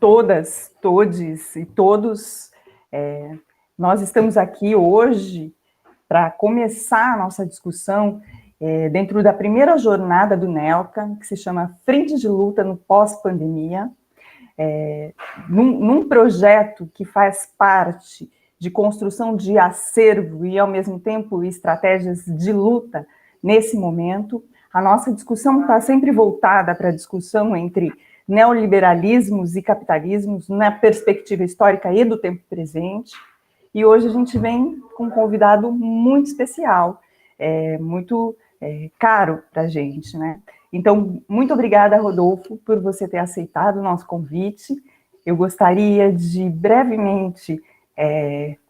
todas, todes e todos. Nós estamos aqui hoje para começar a nossa discussão dentro da primeira jornada do NELCA, que se chama Frente de Luta no Pós-Pandemia, num projeto que faz parte de construção de acervo e, ao mesmo tempo, estratégias de luta nesse momento. A nossa discussão está sempre voltada para a discussão entre neoliberalismos e capitalismos na perspectiva histórica e do tempo presente. E hoje a gente vem com um convidado muito especial, muito caro para a gente, né? Então, muito obrigada, Rodolfo, por você ter aceitado o nosso convite. Eu gostaria de brevemente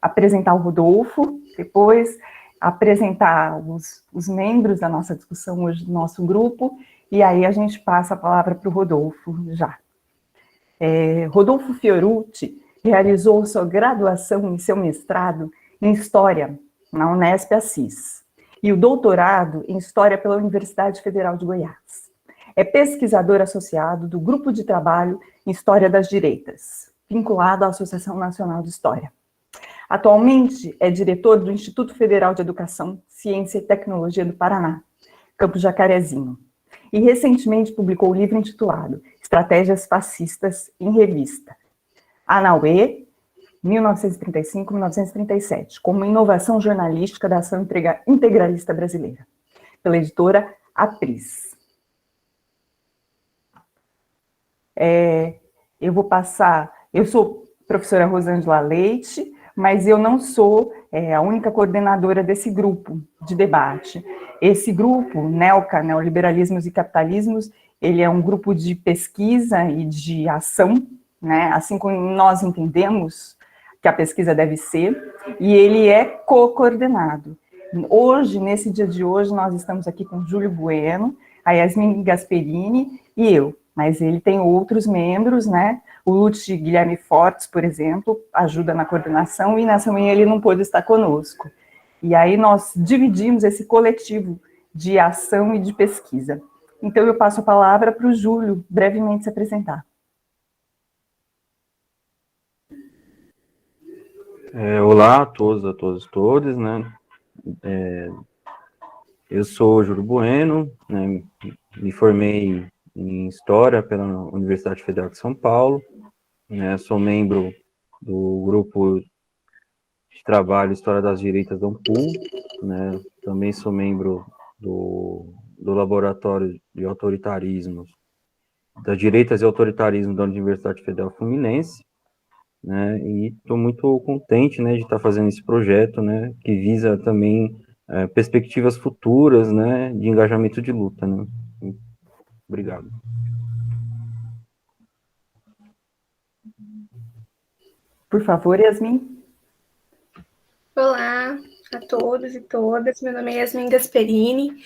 apresentar o Rodolfo, depois apresentar os membros da nossa discussão hoje do nosso grupo, e aí a gente passa a palavra para o Rodolfo já. Rodolfo Fiorucci realizou sua graduação e seu mestrado em História na Unesp Assis, e o doutorado em História pela Universidade Federal de Goiás. É pesquisador associado do Grupo de Trabalho em História das Direitas, vinculado à Associação Nacional de História. Atualmente é diretor do Instituto Federal de Educação, Ciência e Tecnologia do Paraná, Campo Jacarezinho, e recentemente publicou o livro intitulado Estratégias Fascistas em Revista, Anauê, 1935-1937, como inovação jornalística da ação integralista brasileira, pela editora Apris. Eu sou professora Rosângela Leite, mas eu não sou a única coordenadora desse grupo de debate. Esse grupo, NELCA, Neoliberalismos e Capitalismos, ele é um grupo de pesquisa e de ação, né, assim como nós entendemos que a pesquisa deve ser, e ele é co-coordenado. Hoje, nesse dia de hoje, nós estamos aqui com Júlio Bueno, a Yasmin Gasperini e eu, mas ele tem outros membros, né? O Lute Guilherme Fortes, por exemplo, ajuda na coordenação, e nessa manhã ele não pôde estar conosco. E aí nós dividimos esse coletivo de ação e de pesquisa. Então eu passo a palavra para o Júlio brevemente se apresentar. Olá a todos, a todas e todos, né? Eu sou Júlio Bueno, né? Me formei em História pela Universidade Federal de São Paulo, né? Sou membro do grupo de trabalho História das Direitas da Ampul, né? Também sou membro do Laboratório de Autoritarismos, das Direitas e Autoritarismo da Universidade Federal Fluminense, né? E estou muito contente, né, de estar fazendo esse projeto, né, que visa também perspectivas futuras, né, de engajamento de luta, né? Obrigado. Por favor, Yasmin. Olá a todos e todas, meu nome é Yasmin Gasperini,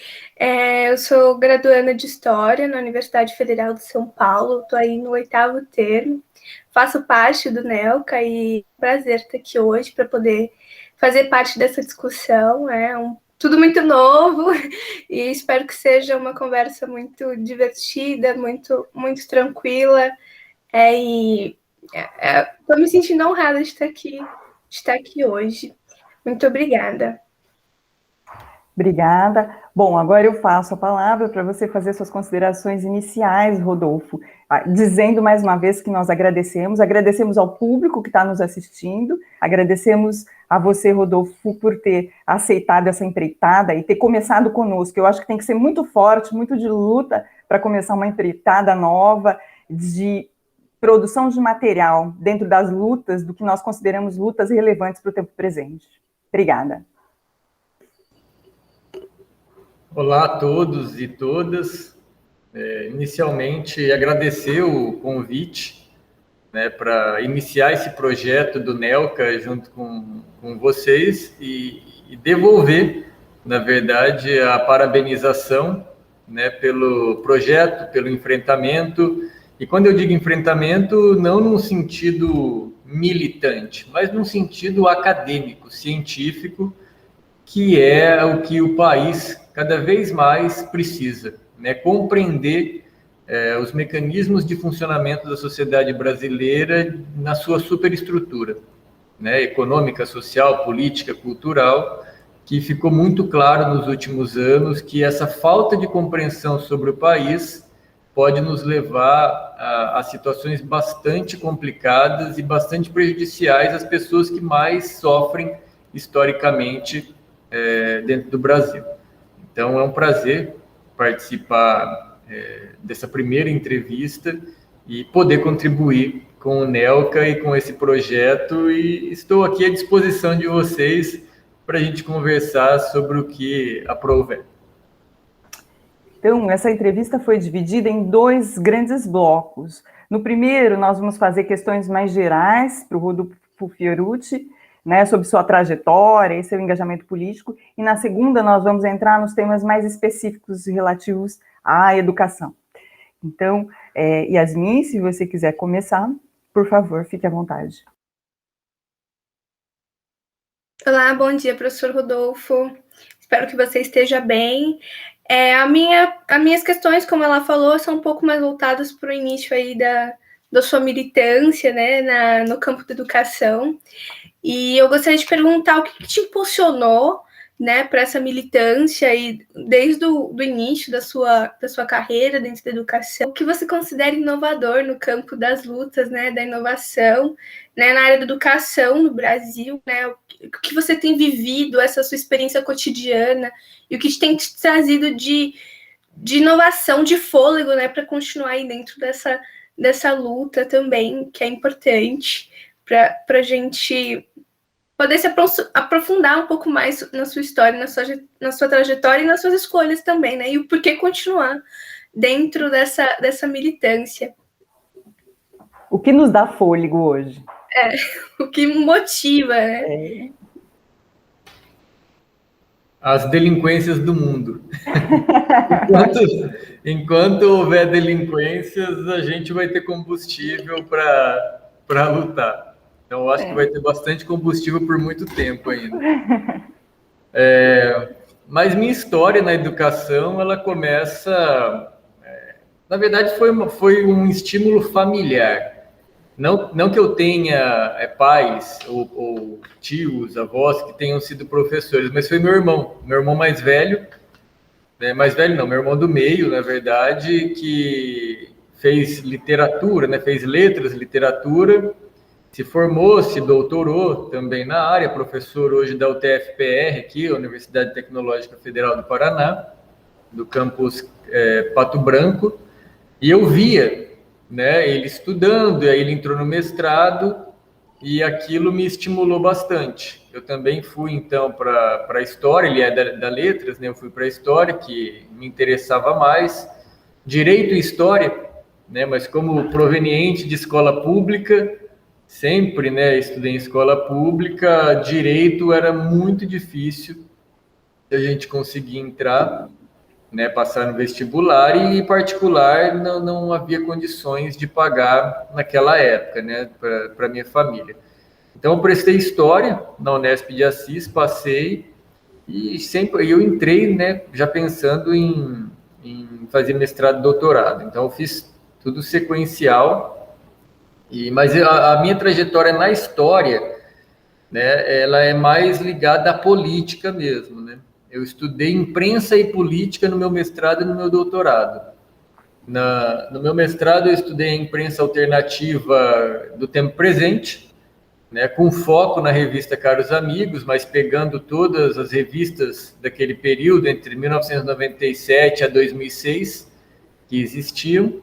eu sou graduanda de História na Universidade Federal de São Paulo, estou aí no 8º termo, faço parte do NELCA e é um prazer estar aqui hoje para poder fazer parte dessa discussão, tudo muito novo e espero que seja uma conversa muito divertida, muito tranquila, estou me sentindo honrada de estar aqui hoje. Muito obrigada. Obrigada. Bom, agora eu passo a palavra para você fazer suas considerações iniciais, Rodolfo, dizendo mais uma vez que nós agradecemos ao público que está nos assistindo, agradecemos a você, Rodolfo, por ter aceitado essa empreitada e ter começado conosco. Eu acho que tem que ser muito forte, muito de luta para começar uma empreitada nova de produção de material dentro das lutas, do que nós consideramos lutas relevantes para o tempo presente. Obrigada. Olá a todos e todas. Inicialmente, agradecer o convite, né, para iniciar esse projeto do NELCA junto com vocês e devolver, na verdade, a parabenização, né, pelo projeto, pelo enfrentamento. E quando eu digo enfrentamento, não num sentido militante, mas num sentido acadêmico, científico, que é o que o país cada vez mais precisa, né? Compreender os mecanismos de funcionamento da sociedade brasileira na sua superestrutura, né, econômica, social, política, cultural, que ficou muito claro nos últimos anos que essa falta de compreensão sobre o país pode nos levar a situações bastante complicadas e bastante prejudiciais às pessoas que mais sofrem historicamente dentro do Brasil. Então, é um prazer participar dessa primeira entrevista e poder contribuir com o NELCA e com esse projeto, e estou aqui à disposição de vocês para a gente conversar sobre o que aprouver. Então, essa entrevista foi dividida em 2 grandes blocos. No primeiro, nós vamos fazer questões mais gerais para o Rodolfo Fiorucci, né, sobre sua trajetória e seu engajamento político, e na segunda nós vamos entrar nos temas mais específicos relativos à educação. Então, Yasmin, se você quiser começar, por favor, fique à vontade. Olá, bom dia, professor Rodolfo. Espero que você esteja bem. As minhas questões, como ela falou, são um pouco mais voltadas para o início aí da sua militância, né, no campo da educação. E eu gostaria de perguntar o que te impulsionou, né, para essa militância e desde o início da sua carreira dentro da educação, o que você considera inovador no campo das lutas, né, da inovação, né, na área da educação no Brasil, né, o que você tem vivido, essa sua experiência cotidiana, e o que tem te trazido de inovação, de fôlego, né, para continuar aí dentro dessa luta também, que é importante para a gente poder se aprofundar um pouco mais na sua história, na sua trajetória e nas suas escolhas também, né? E o porquê continuar dentro dessa militância. O que nos dá fôlego hoje? O que motiva, né? As delinquências do mundo. Enquanto houver delinquências, a gente vai ter combustível para lutar. Então, eu acho que vai ter bastante combustível por muito tempo ainda. Mas minha história na educação, ela começa... na verdade, foi um estímulo familiar. Não que eu tenha pais ou tios, avós que tenham sido professores, mas foi meu irmão mais velho, mais velho não, meu irmão do meio, na verdade, que fez literatura, né, fez letras, literatura, se formou, se doutorou também na área, professor hoje da UTFPR, aqui, a Universidade Tecnológica Federal do Paraná, do campus Pato Branco, e eu via, né, ele estudando, e aí ele entrou no mestrado, e aquilo me estimulou bastante. Eu também fui, então, para a História, ele é da Letras, né, eu fui para a História, que me interessava mais, Direito e História, né, mas como proveniente de escola pública, sempre, né, estudei em escola pública, direito era muito difícil a gente conseguir entrar, né, passar no vestibular, e particular não havia condições de pagar naquela época, né, para minha família. Então eu prestei História na Unesp de Assis, passei, e sempre eu entrei, né, já pensando em fazer mestrado e doutorado. Então eu fiz tudo sequencial. Mas a minha trajetória na história, né, ela é mais ligada à política mesmo, né? Eu estudei imprensa e política no meu mestrado e no meu doutorado. No meu mestrado eu estudei a imprensa alternativa do tempo presente, né, com foco na revista Caros Amigos, mas pegando todas as revistas daquele período, entre 1997 a 2006, que existiam.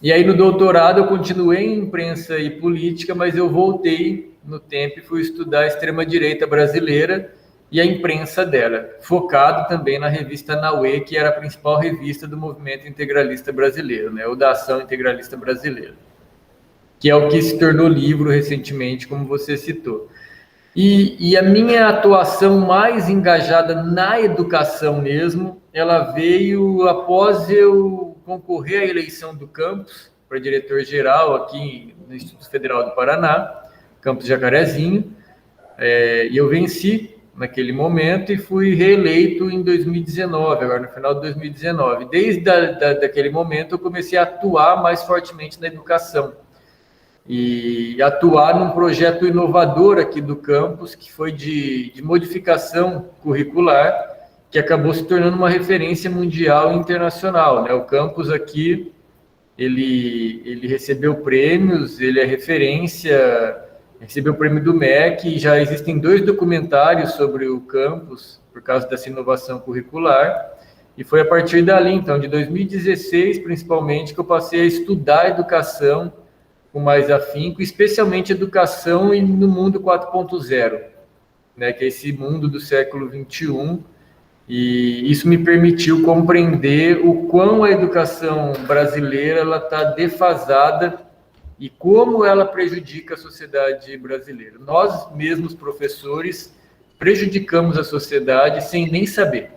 E aí, no doutorado, eu continuei em imprensa e política, mas eu voltei no tempo e fui estudar a extrema-direita brasileira e a imprensa dela, focado também na revista Nauê, que era a principal revista do movimento integralista brasileiro, né, ou da Ação Integralista Brasileira, que é o que se tornou livro recentemente, como você citou. E a minha atuação mais engajada na educação mesmo, ela veio após eu concorrer à eleição do campus para diretor-geral aqui no Instituto Federal do Paraná, campus Jacarezinho, e eu venci, naquele momento e fui reeleito em 2019, agora no final de 2019. Desde daquele momento eu comecei a atuar mais fortemente na educação e atuar num projeto inovador aqui do campus, que foi de modificação curricular, que acabou se tornando uma referência mundial e internacional, né? O campus aqui, ele recebeu prêmios, ele é referência, recebeu o prêmio do MEC, e já existem 2 documentários sobre o campus, por causa dessa inovação curricular, e foi a partir dali, então, de 2016, principalmente, que eu passei a estudar a educação com mais afinco, especialmente educação no mundo 4.0, né, que é esse mundo do século XXI, e isso me permitiu compreender o quão a educação brasileira está defasada e como ela prejudica a sociedade brasileira. Nós mesmos, professores, prejudicamos a sociedade sem nem saber.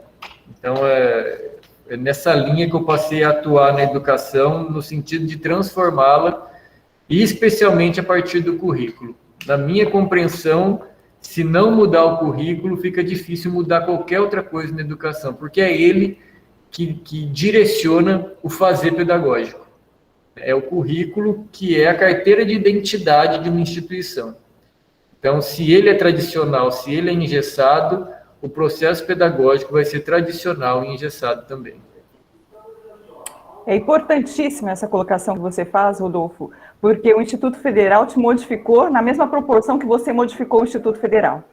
Então, é nessa linha que eu passei a atuar na educação, no sentido de transformá-la, e especialmente a partir do currículo. Na minha compreensão, se não mudar o currículo, fica difícil mudar qualquer outra coisa na educação, porque é ele que direciona o fazer pedagógico. É o currículo que é a carteira de identidade de uma instituição. Então, se ele é tradicional, se ele é engessado, o processo pedagógico vai ser tradicional e engessado também. É importantíssima essa colocação que você faz, Rodolfo, porque o Instituto Federal te modificou na mesma proporção que você modificou o Instituto Federal.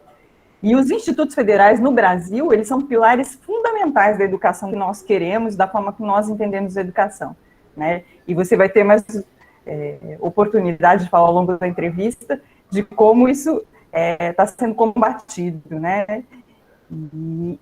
E os institutos federais no Brasil, eles são pilares fundamentais da educação que nós queremos, da forma que nós entendemos a educação, né? E você vai ter mais oportunidade de falar ao longo da entrevista de como isso está sendo combatido, né?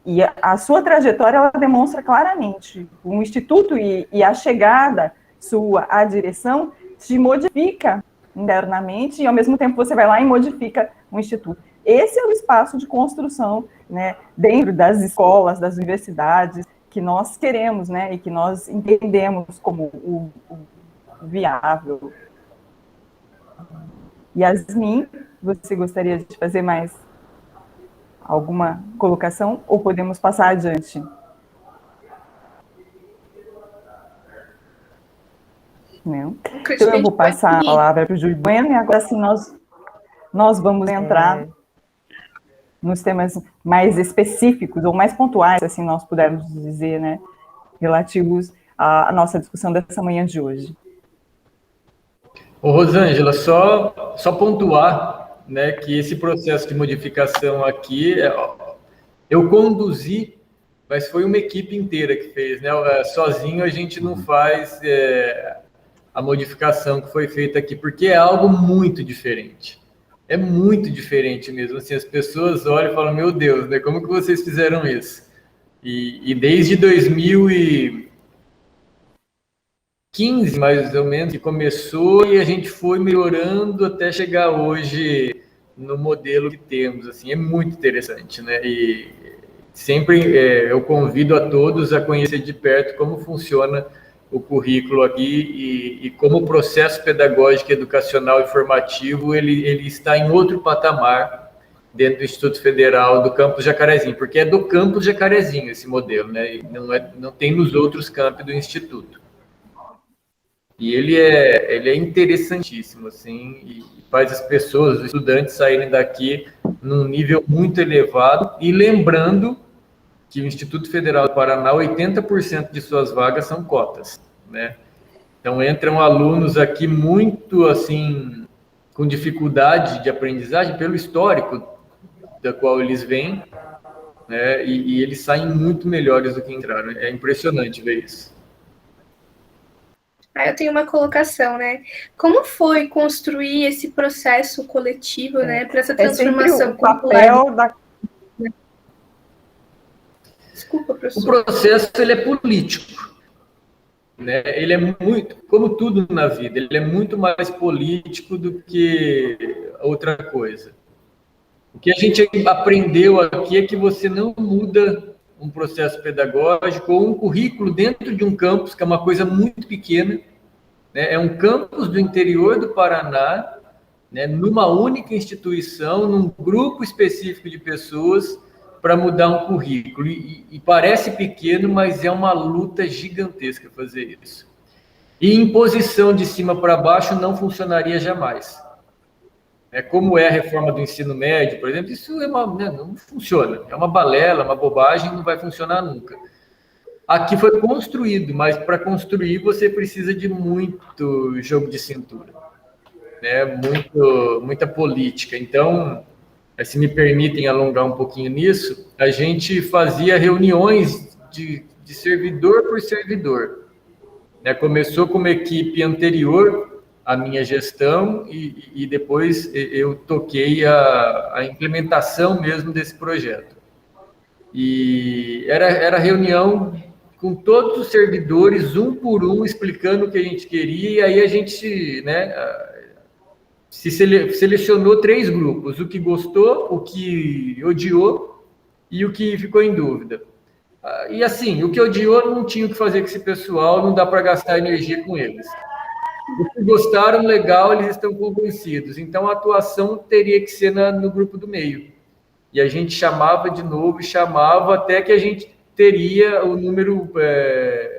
E a sua trajetória, ela demonstra claramente, o Instituto e a chegada sua à direção te modifica internamente e, ao mesmo tempo, você vai lá e modifica o Instituto. Esse é o espaço de construção, né, dentro das escolas, das universidades, que nós queremos, né, e que nós entendemos como o viável. Yasmin, você gostaria de fazer mais alguma colocação ou podemos passar adiante? Não. Então eu vou passar a palavra para o Júlio Bueno e agora sim nós vamos entrar nos temas mais específicos ou mais pontuais, assim nós pudermos dizer, né, relativos à nossa discussão dessa manhã de hoje. Ô, Rosângela, só pontuar, né, que esse processo de modificação aqui, eu conduzi, mas foi uma equipe inteira que fez, né? Sozinho a gente não faz a modificação que foi feita aqui, porque é algo muito diferente. É muito diferente mesmo. Assim, as pessoas olham e falam, meu Deus, né, como que vocês fizeram isso? E desde 2015, mais ou menos, que começou e a gente foi melhorando até chegar hoje no modelo que temos, assim, é muito interessante, né? E sempre eu convido a todos a conhecer de perto como funciona o currículo aqui e como o processo pedagógico, educacional e formativo, ele está em outro patamar dentro do Instituto Federal do Campus Jacarezinho, porque é do Campus Jacarezinho esse modelo, né? E não tem nos outros campi do Instituto. E ele é interessantíssimo, assim, e faz as pessoas, os estudantes, saírem daqui num nível muito elevado, e lembrando que o Instituto Federal do Paraná, 80% de suas vagas são cotas, né? Então, entram alunos aqui muito, assim, com dificuldade de aprendizagem, pelo histórico da qual eles vêm, né? E eles saem muito melhores do que entraram. É impressionante ver isso. Eu tenho uma colocação, né? Como foi construir esse processo coletivo, né, para essa transformação o papel da... Desculpa, professor. O processo, ele é político, né? Ele é muito, como tudo na vida, ele é muito mais político do que outra coisa. O que a gente aprendeu aqui é que você não muda um processo pedagógico ou um currículo dentro de um campus, que é uma coisa muito pequena, né? É um campus do interior do Paraná, né? Numa única instituição, num grupo específico de pessoas, para mudar um currículo. E parece pequeno, mas é uma luta gigantesca fazer isso. E imposição de cima para baixo não funcionaria jamais. Como é a reforma do ensino médio, por exemplo, isso não funciona. É uma balela, uma bobagem, não vai funcionar nunca. Aqui foi construído, mas para construir você precisa de muito jogo de cintura, né? Muita política. Então, se me permitem alongar um pouquinho nisso, a gente fazia reuniões de servidor por servidor. Começou com uma equipe anterior à minha gestão e depois eu toquei a implementação mesmo desse projeto. E era reunião com todos os servidores, um por um, explicando o que a gente queria, e aí a gente, selecionou 3 grupos, o que gostou, o que odiou e o que ficou em dúvida. E assim, o que odiou não tinha o que fazer com esse pessoal, não dá para gastar energia com eles. Os que gostaram, legal, eles estão convencidos. Então, a atuação teria que ser no grupo do meio. E a gente chamava de novo, chamava até que a gente teria o número,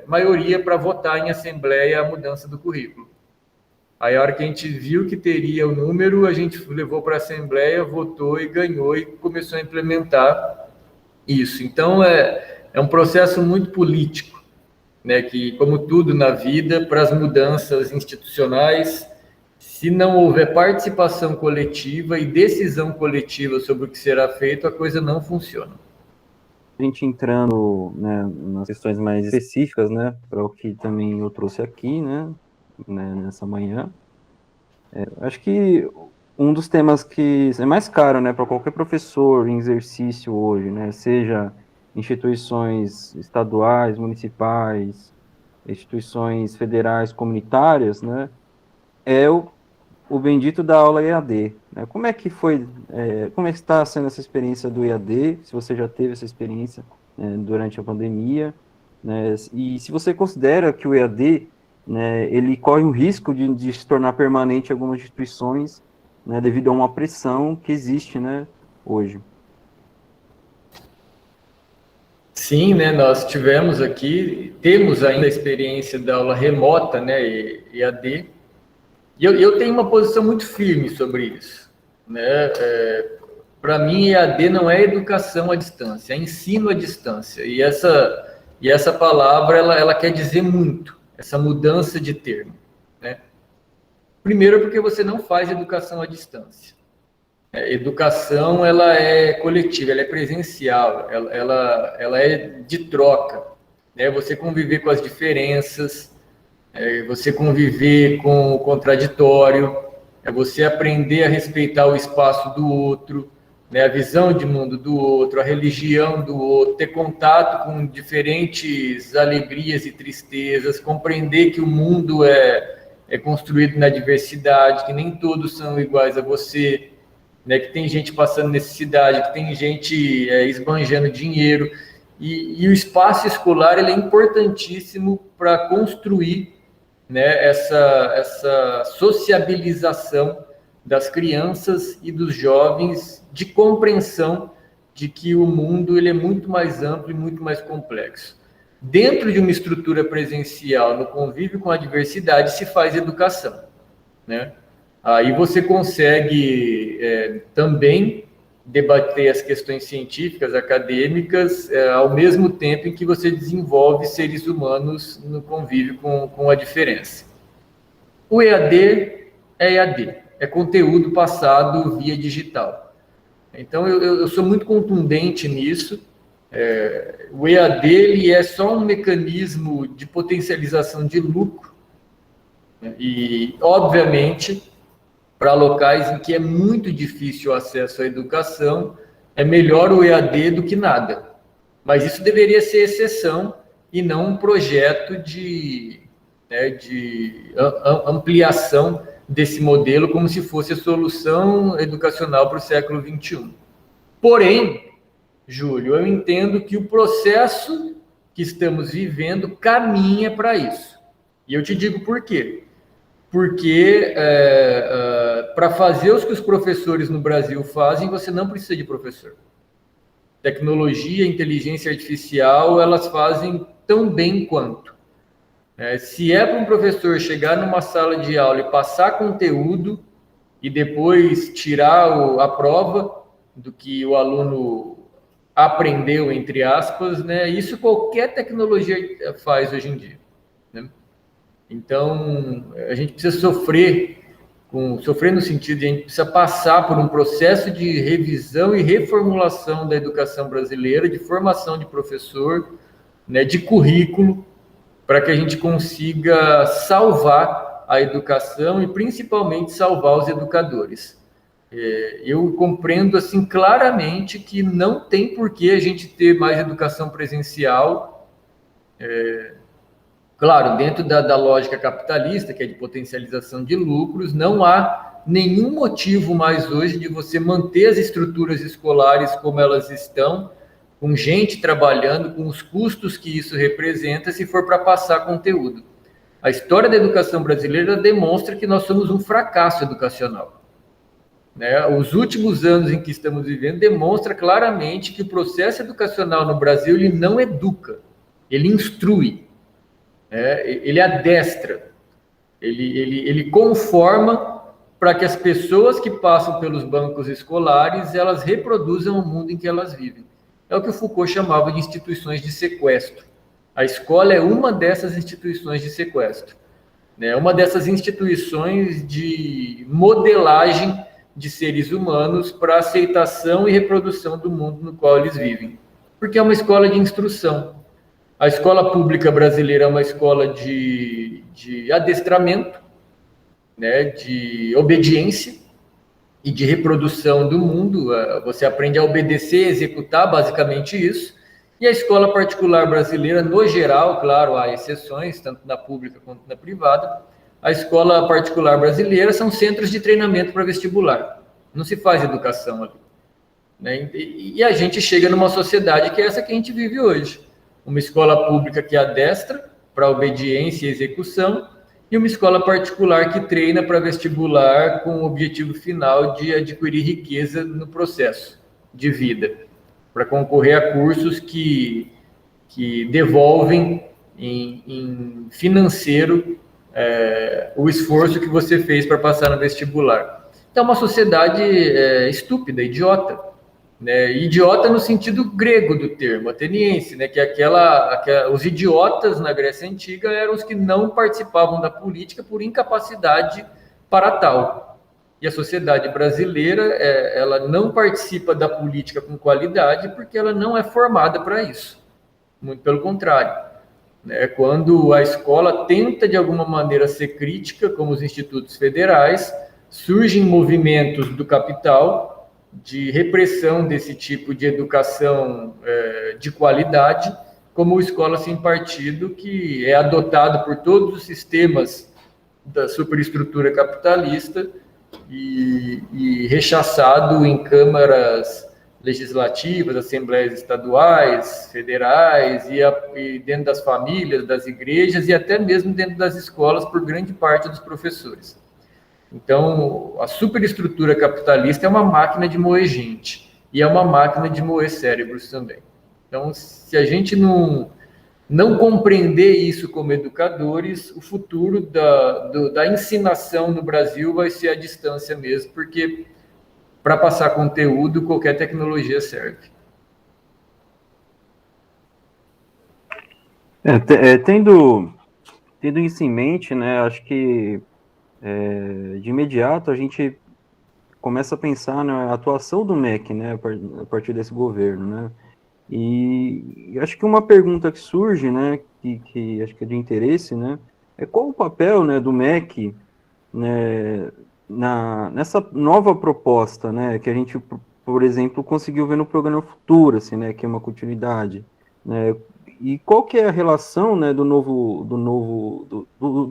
maioria para votar em assembleia a mudança do currículo. Aí, a hora que a gente viu que teria o número, a gente levou para a assembleia, votou e ganhou e começou a implementar isso. Então, é um processo muito político, que, como tudo na vida, para as mudanças institucionais, se não houver participação coletiva e decisão coletiva sobre o que será feito, a coisa não funciona. A gente entrando, nas questões mais específicas, para o que também eu trouxe aqui, nessa manhã, acho que um dos temas que é mais caro, para qualquer professor em exercício hoje, seja instituições estaduais, municipais, instituições federais, comunitárias, é o bendito da aula EAD. Como é que foi, como é que está sendo essa experiência do EAD, se você já teve essa experiência durante a pandemia, e se você considera que o EAD, ele corre o risco de se tornar permanente em algumas instituições, devido a uma pressão que existe, hoje. Sim, nós temos ainda a experiência da aula remota, EAD, e eu tenho uma posição muito firme sobre isso. Para mim, EAD não é educação à distância, é ensino à distância. E essa palavra, ela quer dizer muito, essa mudança de termo. Primeiro, porque você não faz educação à distância. Educação, ela é coletiva, ela é presencial, ela é de troca. Você conviver com as diferenças, você conviver com o contraditório, você aprender a respeitar o espaço do outro, a visão de mundo do outro, a religião do outro, ter contato com diferentes alegrias e tristezas, compreender que o mundo é construído na diversidade, que nem todos são iguais a você, que tem gente passando necessidade, que tem gente esbanjando dinheiro, e o espaço escolar ele é importantíssimo para construir essa sociabilização das crianças e dos jovens, de compreensão de que o mundo ele é muito mais amplo e muito mais complexo. Dentro de uma estrutura presencial, no convívio com a diversidade, se faz educação, Aí você consegue também debater as questões científicas, acadêmicas, ao mesmo tempo em que você desenvolve seres humanos no convívio com a diferença. O EAD é EAD, é conteúdo passado via digital. Então, eu sou muito contundente nisso. O EAD ele é só um mecanismo de potencialização de lucro, e, obviamente, para locais em que é muito difícil o acesso à educação, é melhor o EAD do que nada. Mas isso deveria ser exceção e não um projeto de ampliação desse modelo como se fosse a solução educacional para o século XXI. Porém, Júlio, eu entendo que o processo que estamos vivendo caminha para isso. E eu te digo por quê. Porque para fazer os que os professores no Brasil fazem, você não precisa de professor. tecnologia, inteligência artificial, elas fazem tão bem quanto. Se é para um professor chegar numa sala de aula e passar conteúdo e depois tirar a prova do que o aluno aprendeu, entre aspas, né? Isso qualquer tecnologia faz hoje em dia, né? Então, a gente precisa sofrer no sentido de a gente precisa passar por um processo de revisão e reformulação da educação brasileira, de formação de professor, né, de currículo, para que a gente consiga salvar a educação e principalmente salvar os educadores. Eu compreendo assim claramente que não tem por que a gente ter mais educação presencial, claro, dentro da lógica capitalista, que é de potencialização de lucros, não há nenhum motivo mais hoje de você manter as estruturas escolares como elas estão, com gente trabalhando, com os custos que isso representa, se for para passar conteúdo. A história da educação brasileira demonstra que nós somos um fracasso educacional, né? Os últimos anos em que estamos vivendo demonstra claramente que o processo educacional no Brasil ele não educa, ele instrui. Ele adestra, ele conforma para que as pessoas que passam pelos bancos escolares, elas reproduzam o mundo em que elas vivem. É o que o Foucault chamava de instituições de sequestro. A escola é uma dessas instituições de sequestro, né? Uma dessas instituições de modelagem de seres humanos para aceitação e reprodução do mundo no qual eles vivem. Porque é uma escola de instrução. A escola pública brasileira é uma escola de adestramento, né, de obediência e de reprodução do mundo. Você aprende a obedecer e executar basicamente isso. E a escola particular brasileira, no geral, claro, há exceções, tanto na pública quanto na privada, a escola particular brasileira são centros de treinamento para vestibular. Não se faz educação ali, né? E a gente chega numa sociedade que é essa que a gente vive hoje. Uma escola pública que adestra para obediência e execução, e uma escola particular que treina para vestibular com o objetivo final de adquirir riqueza no processo de vida, para concorrer a cursos que devolvem em financeiro o esforço que você fez para passar no vestibular. Então, é uma sociedade estúpida, idiota, né? Idiota no sentido grego do termo, ateniense, né? Que os idiotas na Grécia Antiga eram os que não participavam da política por incapacidade para tal. E a sociedade brasileira, ela não participa da política com qualidade porque ela não é formada para isso. Muito pelo contrário, né? Quando a escola tenta, de alguma maneira, ser crítica, como os institutos federais, surgem movimentos do capital de repressão desse tipo de educação de qualidade, como o Escola Sem Partido, que é adotado por todos os sistemas da superestrutura capitalista e rechaçado em câmaras legislativas, assembleias estaduais, federais, e dentro das famílias, das igrejas e até mesmo dentro das escolas por grande parte dos professores. Então, a superestrutura capitalista é uma máquina de moer gente e é uma máquina de moer cérebros também. Então, se a gente não compreender isso como educadores, o futuro da ensinação no Brasil vai ser a distância mesmo, porque para passar conteúdo, qualquer tecnologia serve. Tendo isso em mente, né, acho que de imediato a gente começa a pensar na atuação do MEC, né, a partir desse governo, né, e acho que uma pergunta que surge, né, que acho que é de interesse, né, é qual o papel, né, do MEC, né, nessa nova proposta, né, que a gente, por exemplo, conseguiu ver no programa Futuro, assim, né, que é uma continuidade, né, e qual que é a relação, né, do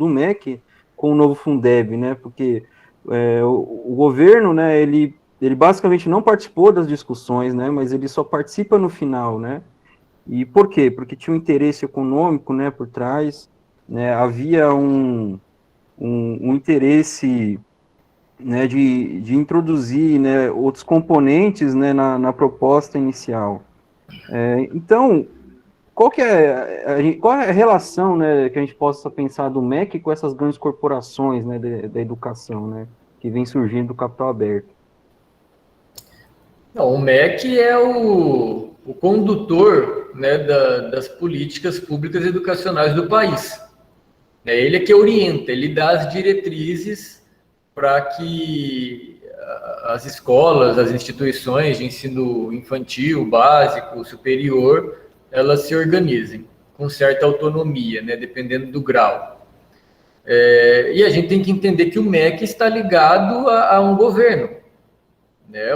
MEC com o novo Fundeb, né, porque o governo, né, ele basicamente não participou das discussões, né, mas ele só participa no final, né, e por quê? Porque tinha um interesse econômico, né, por trás, né, havia um interesse, né, de introduzir, né, outros componentes, né, na proposta inicial, Então, qual é a relação, né, que a gente possa pensar do MEC com essas grandes corporações, né, da educação, né, que vem surgindo do capital aberto? Não, o MEC é o condutor, né, das políticas públicas educacionais do país. Ele é que orienta, ele dá as diretrizes para que as escolas, as instituições de ensino infantil, básico, superior, elas se organizem com certa autonomia, né, dependendo do grau. E a gente tem que entender que o MEC está ligado a um governo. Né?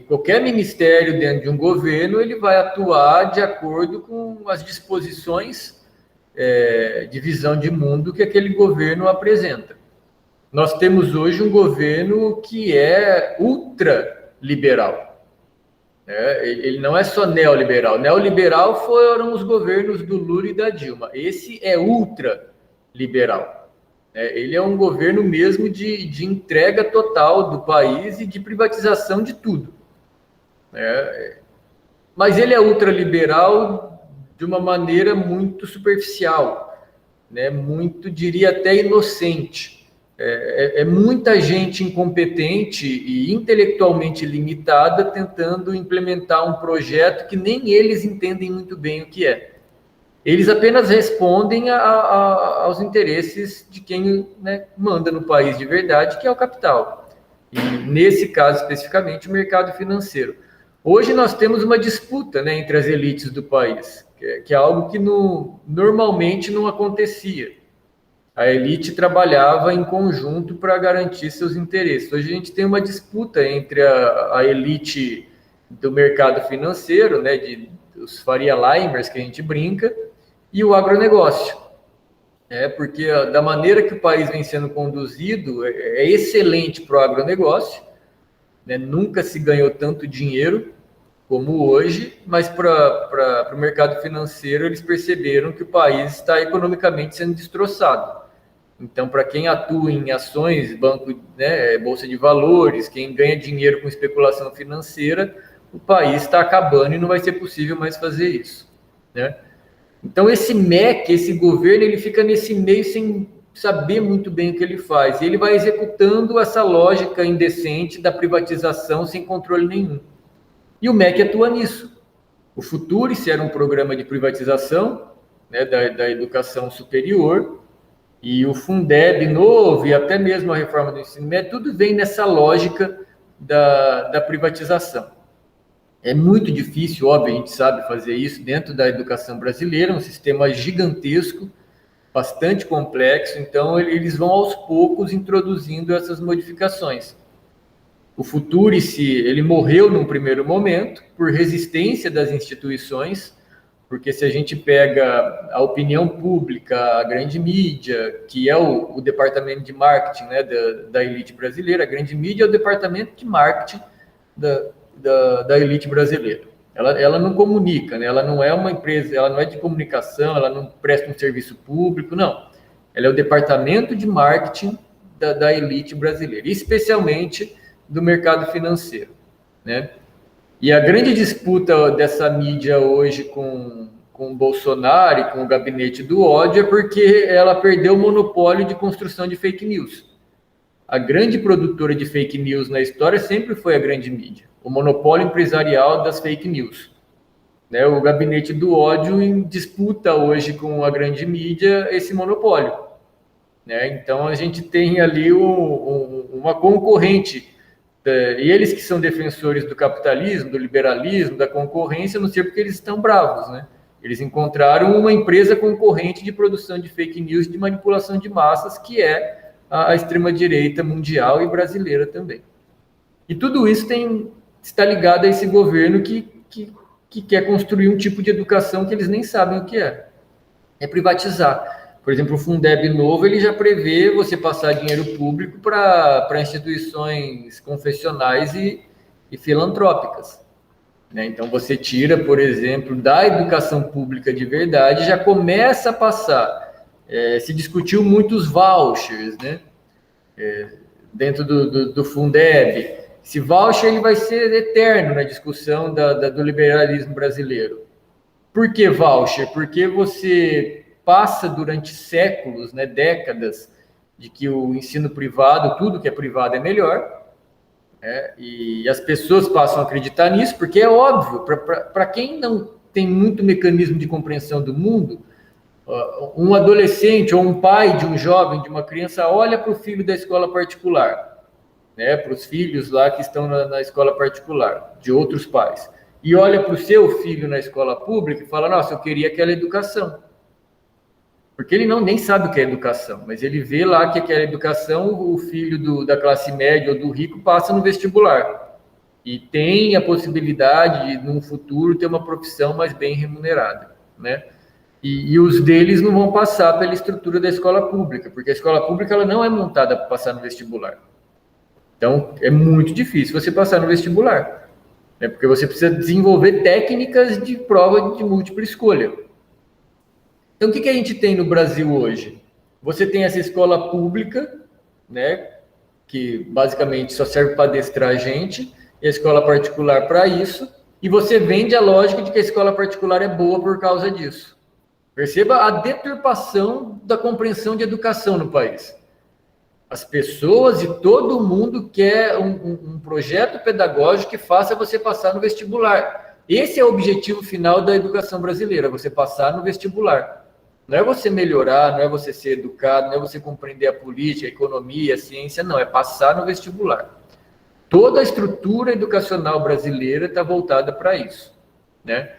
Qualquer ministério dentro de um governo, ele vai atuar de acordo com as disposições de visão de mundo que aquele governo apresenta. Nós temos hoje um governo que é ultraliberal. Ele não é só neoliberal. Neoliberal foram os governos do Lula e da Dilma. Esse é ultraliberal. Ele é um governo mesmo de entrega total do país e de privatização de tudo. Mas ele é ultraliberal de uma maneira muito superficial, né? Muito, diria até inocente. É muita gente incompetente e intelectualmente limitada tentando implementar um projeto que nem eles entendem muito bem o que é. Eles apenas respondem aos interesses de quem, né, manda no país de verdade, que é o capital. E, nesse caso, especificamente, o mercado financeiro. Hoje nós temos uma disputa, né, entre as elites do país, que é algo que normalmente não acontecia. A elite trabalhava em conjunto para garantir seus interesses. Hoje a gente tem uma disputa entre a elite do mercado financeiro, né, os Faria Limers, que a gente brinca, e o agronegócio. Porque da maneira que o país vem sendo conduzido, é excelente para o agronegócio, né? Nunca se ganhou tanto dinheiro como hoje, mas para o mercado financeiro eles perceberam que o país está economicamente sendo destroçado. Então, para quem atua em ações, banco, né, bolsa de valores, quem ganha dinheiro com especulação financeira, o país está acabando e não vai ser possível mais fazer isso, né? Então, esse MEC, esse governo, ele fica nesse meio sem saber muito bem o que ele faz. E ele vai executando essa lógica indecente da privatização sem controle nenhum. E o MEC atua nisso. O Futurice era um programa de privatização, né, da educação superior, e o Fundeb novo, e até mesmo a reforma do ensino médio, tudo vem nessa lógica da privatização. É muito difícil, óbvio, a gente sabe fazer isso dentro da educação brasileira, um sistema gigantesco, bastante complexo, então eles vão aos poucos introduzindo essas modificações. O Futurice, ele morreu num primeiro momento por resistência das instituições, porque se a gente pega a opinião pública, a grande mídia, que é o departamento de marketing, né, da elite brasileira, a grande mídia é o departamento de marketing da elite brasileira. Ela não comunica, né? Ela não é uma empresa, ela não é de comunicação, ela não presta um serviço público, não. Ela é o departamento de marketing da elite brasileira, especialmente do mercado financeiro, né? E a grande disputa dessa mídia hoje com o Bolsonaro e com o gabinete do ódio é porque ela perdeu o monopólio de construção de fake news. A grande produtora de fake news na história sempre foi a grande mídia, o monopólio empresarial das fake news. Né? O gabinete do ódio disputa hoje com a grande mídia esse monopólio. Né? Então, a gente tem ali uma concorrente, e eles que são defensores do capitalismo, do liberalismo, da concorrência, não sei porque eles estão bravos, né? Eles encontraram uma empresa concorrente de produção de fake news, de manipulação de massas, que é a extrema-direita mundial e brasileira também. E tudo isso está ligado a esse governo que quer construir um tipo de educação que eles nem sabem o que é. É privatizar. Por exemplo, o Fundeb novo, ele já prevê você passar dinheiro público para instituições confessionais e filantrópicas. Né? Então, você tira, por exemplo, da educação pública de verdade, já começa a passar. Se discutiu muitos vouchers, né? Dentro do Fundeb. Esse voucher ele vai ser eterno na discussão do liberalismo brasileiro. Por que voucher? Porque você passa durante séculos, né, décadas, de que o ensino privado, tudo que é privado é melhor, né, e as pessoas passam a acreditar nisso, porque é óbvio, para quem não tem muito mecanismo de compreensão do mundo, um adolescente ou um pai de um jovem, de uma criança, olha para o filho da escola particular, né, para os filhos lá que estão na escola particular, de outros pais, e olha para o seu filho na escola pública e fala, nossa, eu queria aquela educação. Porque ele nem sabe o que é educação, mas ele vê lá que aquela educação, o filho da classe média ou do rico passa no vestibular. E tem a possibilidade de, num futuro, ter uma profissão mais bem remunerada, né? E os deles não vão passar pela estrutura da escola pública, porque a escola pública ela não é montada para passar no vestibular. Então, é muito difícil você passar no vestibular, né? Porque você precisa desenvolver técnicas de prova de múltipla escolha. Então, o que a gente tem no Brasil hoje? Você tem essa escola pública, né, que basicamente só serve para adestrar a gente, e a escola particular para isso, e você vende a lógica de que a escola particular é boa por causa disso. Perceba a deturpação da compreensão de educação no país. As pessoas e todo mundo quer um projeto pedagógico que faça você passar no vestibular. Esse é o objetivo final da educação brasileira, você passar no vestibular. Não é você melhorar, não é você ser educado, não é você compreender a política, a economia, a ciência, não, é passar no vestibular. Toda a estrutura educacional brasileira está voltada para isso, né?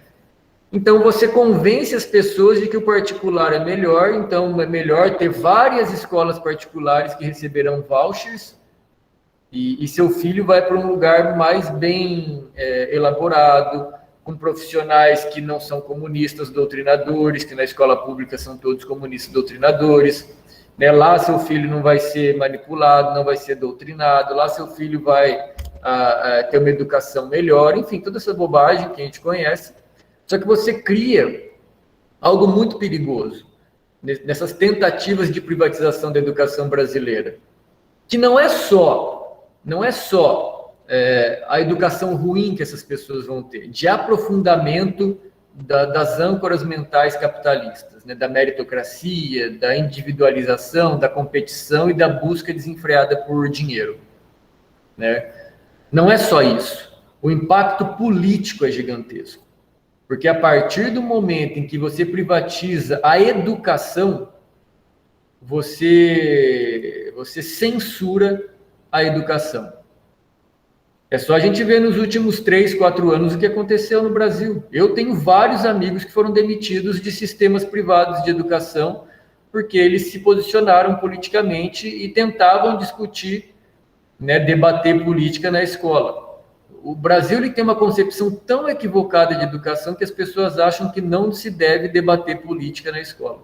Então, você convence as pessoas de que o particular é melhor, então é melhor ter várias escolas particulares que receberão vouchers e seu filho vai para um lugar mais bem elaborado, com profissionais que não são comunistas doutrinadores, que na escola pública são todos comunistas doutrinadores, né? Lá seu filho não vai ser manipulado, não vai ser doutrinado, lá seu filho vai ter uma educação melhor, enfim, toda essa bobagem que a gente conhece. Só que você cria algo muito perigoso nessas tentativas de privatização da educação brasileira, que não é só a educação ruim que essas pessoas vão ter, de aprofundamento das âncoras mentais capitalistas, né, da meritocracia, da individualização, da competição e da busca desenfreada por dinheiro, né? Não é só isso. O impacto político é gigantesco. Porque a partir do momento em que você privatiza a educação, você censura a educação. É só a gente ver nos últimos 3, 4 anos o que aconteceu no Brasil. Eu tenho vários amigos que foram demitidos de sistemas privados de educação porque eles se posicionaram politicamente e tentavam discutir, né, debater política na escola. O Brasil ele tem uma concepção tão equivocada de educação que as pessoas acham que não se deve debater política na escola.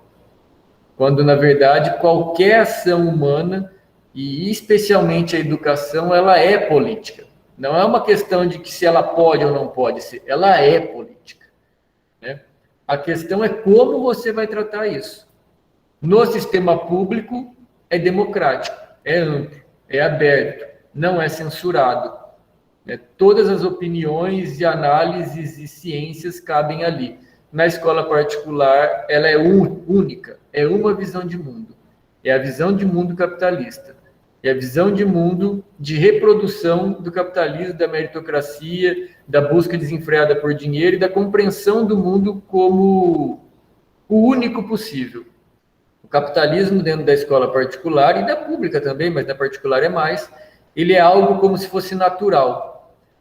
Quando, na verdade, qualquer ação humana, e especialmente a educação, ela é política. Não é uma questão de que se ela pode ou não pode ser, ela é política, né? A questão é como você vai tratar isso. No sistema público, é democrático, é amplo, é aberto, não é censurado. Todas as opiniões e análises e ciências cabem ali. Na escola particular, ela é única, é uma visão de mundo. É a visão de mundo capitalista. É a visão de mundo de reprodução do capitalismo, da meritocracia, da busca desenfreada por dinheiro e da compreensão do mundo como o único possível. O capitalismo dentro da escola particular e da pública também, mas da particular é mais, ele é algo como se fosse natural.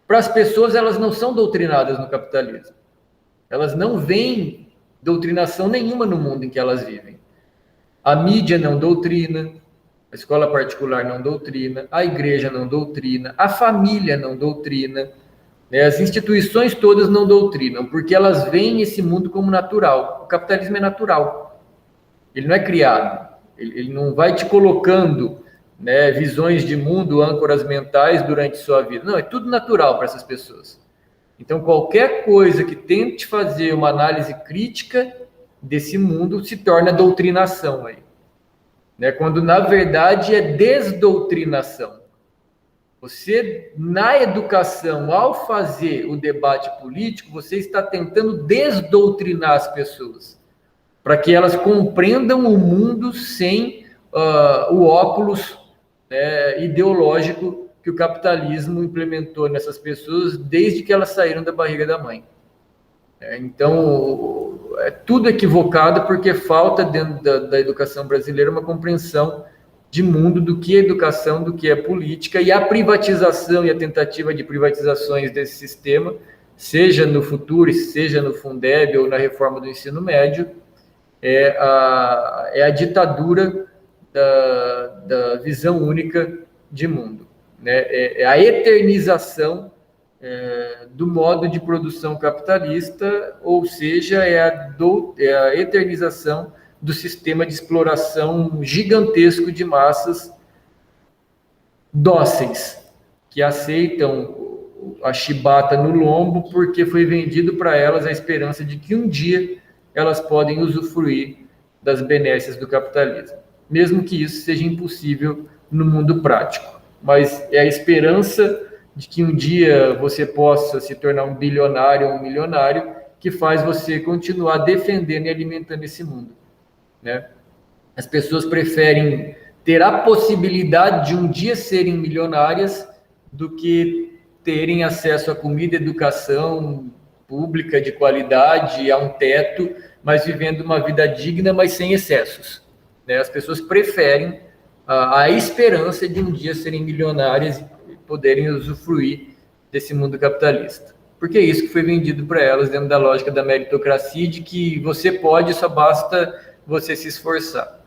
Para as pessoas, elas não são doutrinadas no capitalismo. Elas não veem doutrinação nenhuma no mundo em que elas vivem. A mídia não doutrina, a escola particular não doutrina, a igreja não doutrina, a família não doutrina, né? As instituições todas não doutrinam, porque elas veem esse mundo como natural. O capitalismo é natural. Ele não é criado. Ele não vai te colocando, né, visões de mundo, âncoras mentais durante sua vida. Não, é tudo natural para essas pessoas. Então, qualquer coisa que tente fazer uma análise crítica desse mundo se torna doutrinação aí, né? Quando, na verdade, é desdoutrinação. Você, na educação, ao fazer o debate político, você está tentando desdoutrinar as pessoas, para que elas compreendam o mundo sem o óculos ideológico que o capitalismo implementou nessas pessoas desde que elas saíram da barriga da mãe. Então, é tudo equivocado porque falta dentro da educação brasileira uma compreensão de mundo do que é educação, do que é política, e a privatização e a tentativa de privatizações desse sistema, seja no Futuro, seja no Fundeb ou na reforma do ensino médio, é a ditadura da visão única de mundo, né? É a eternização do modo de produção capitalista, ou seja, é a eternização do sistema de exploração gigantesco de massas dóceis, que aceitam a chibata no lombo porque foi vendido para elas a esperança de que um dia elas podem usufruir das benesses do capitalismo, mesmo que isso seja impossível no mundo prático. Mas é a esperança de que um dia você possa se tornar um bilionário ou um milionário que faz você continuar defendendo e alimentando esse mundo, né? As pessoas preferem ter a possibilidade de um dia serem milionárias do que terem acesso a comida, educação pública de qualidade, a um teto, mas vivendo uma vida digna, mas sem excessos, né? As pessoas preferem a esperança de um dia serem milionárias e poderem usufruir desse mundo capitalista. Porque é isso que foi vendido para elas dentro da lógica da meritocracia, de que você pode, só basta você se esforçar.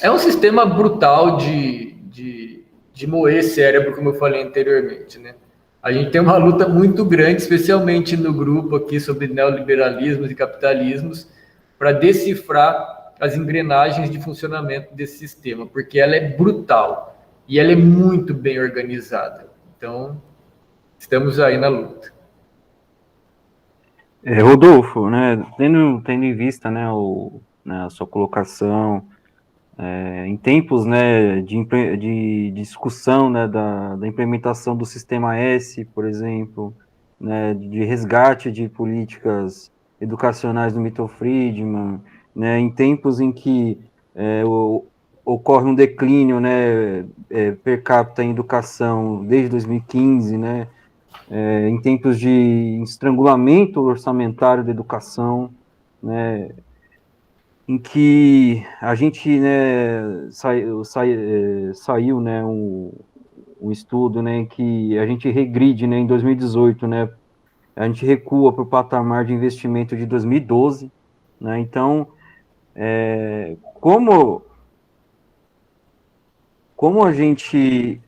É um sistema brutal de moer cérebro, como eu falei anteriormente, né? A gente tem uma luta muito grande, especialmente no grupo aqui sobre neoliberalismos e capitalismos, para decifrar as engrenagens de funcionamento desse sistema, porque ela é brutal e ela é muito bem organizada. Então, estamos aí na luta. Rodolfo, né, tendo em vista, né, a sua colocação, em tempos, né, de discussão, né, da implementação do Sistema S, por exemplo, né, de resgate de políticas educacionais do Milton Friedman, né, em tempos em que ocorre um declínio, né, per capita em educação desde 2015, né, em tempos de estrangulamento orçamentário da educação, né, em que a gente, né, saiu, né, um estudo, né, em que a gente regride, né, em 2018, né, a gente recua para o patamar de investimento de 2012, né, então, como a gente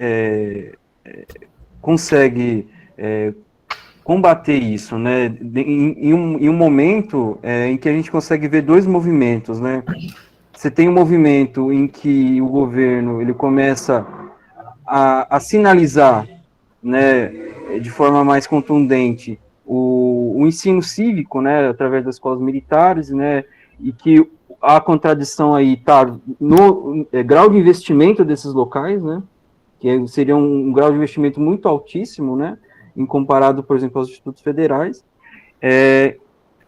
consegue combater isso, né, em um momento em que a gente consegue ver dois movimentos, né? Você tem um movimento em que o governo ele começa a sinalizar, né, de forma mais contundente o ensino cívico, né, através das escolas militares, né, e que a contradição aí está no grau de investimento desses locais, né, que seria um grau de investimento muito altíssimo, né, em comparado, por exemplo, aos institutos federais,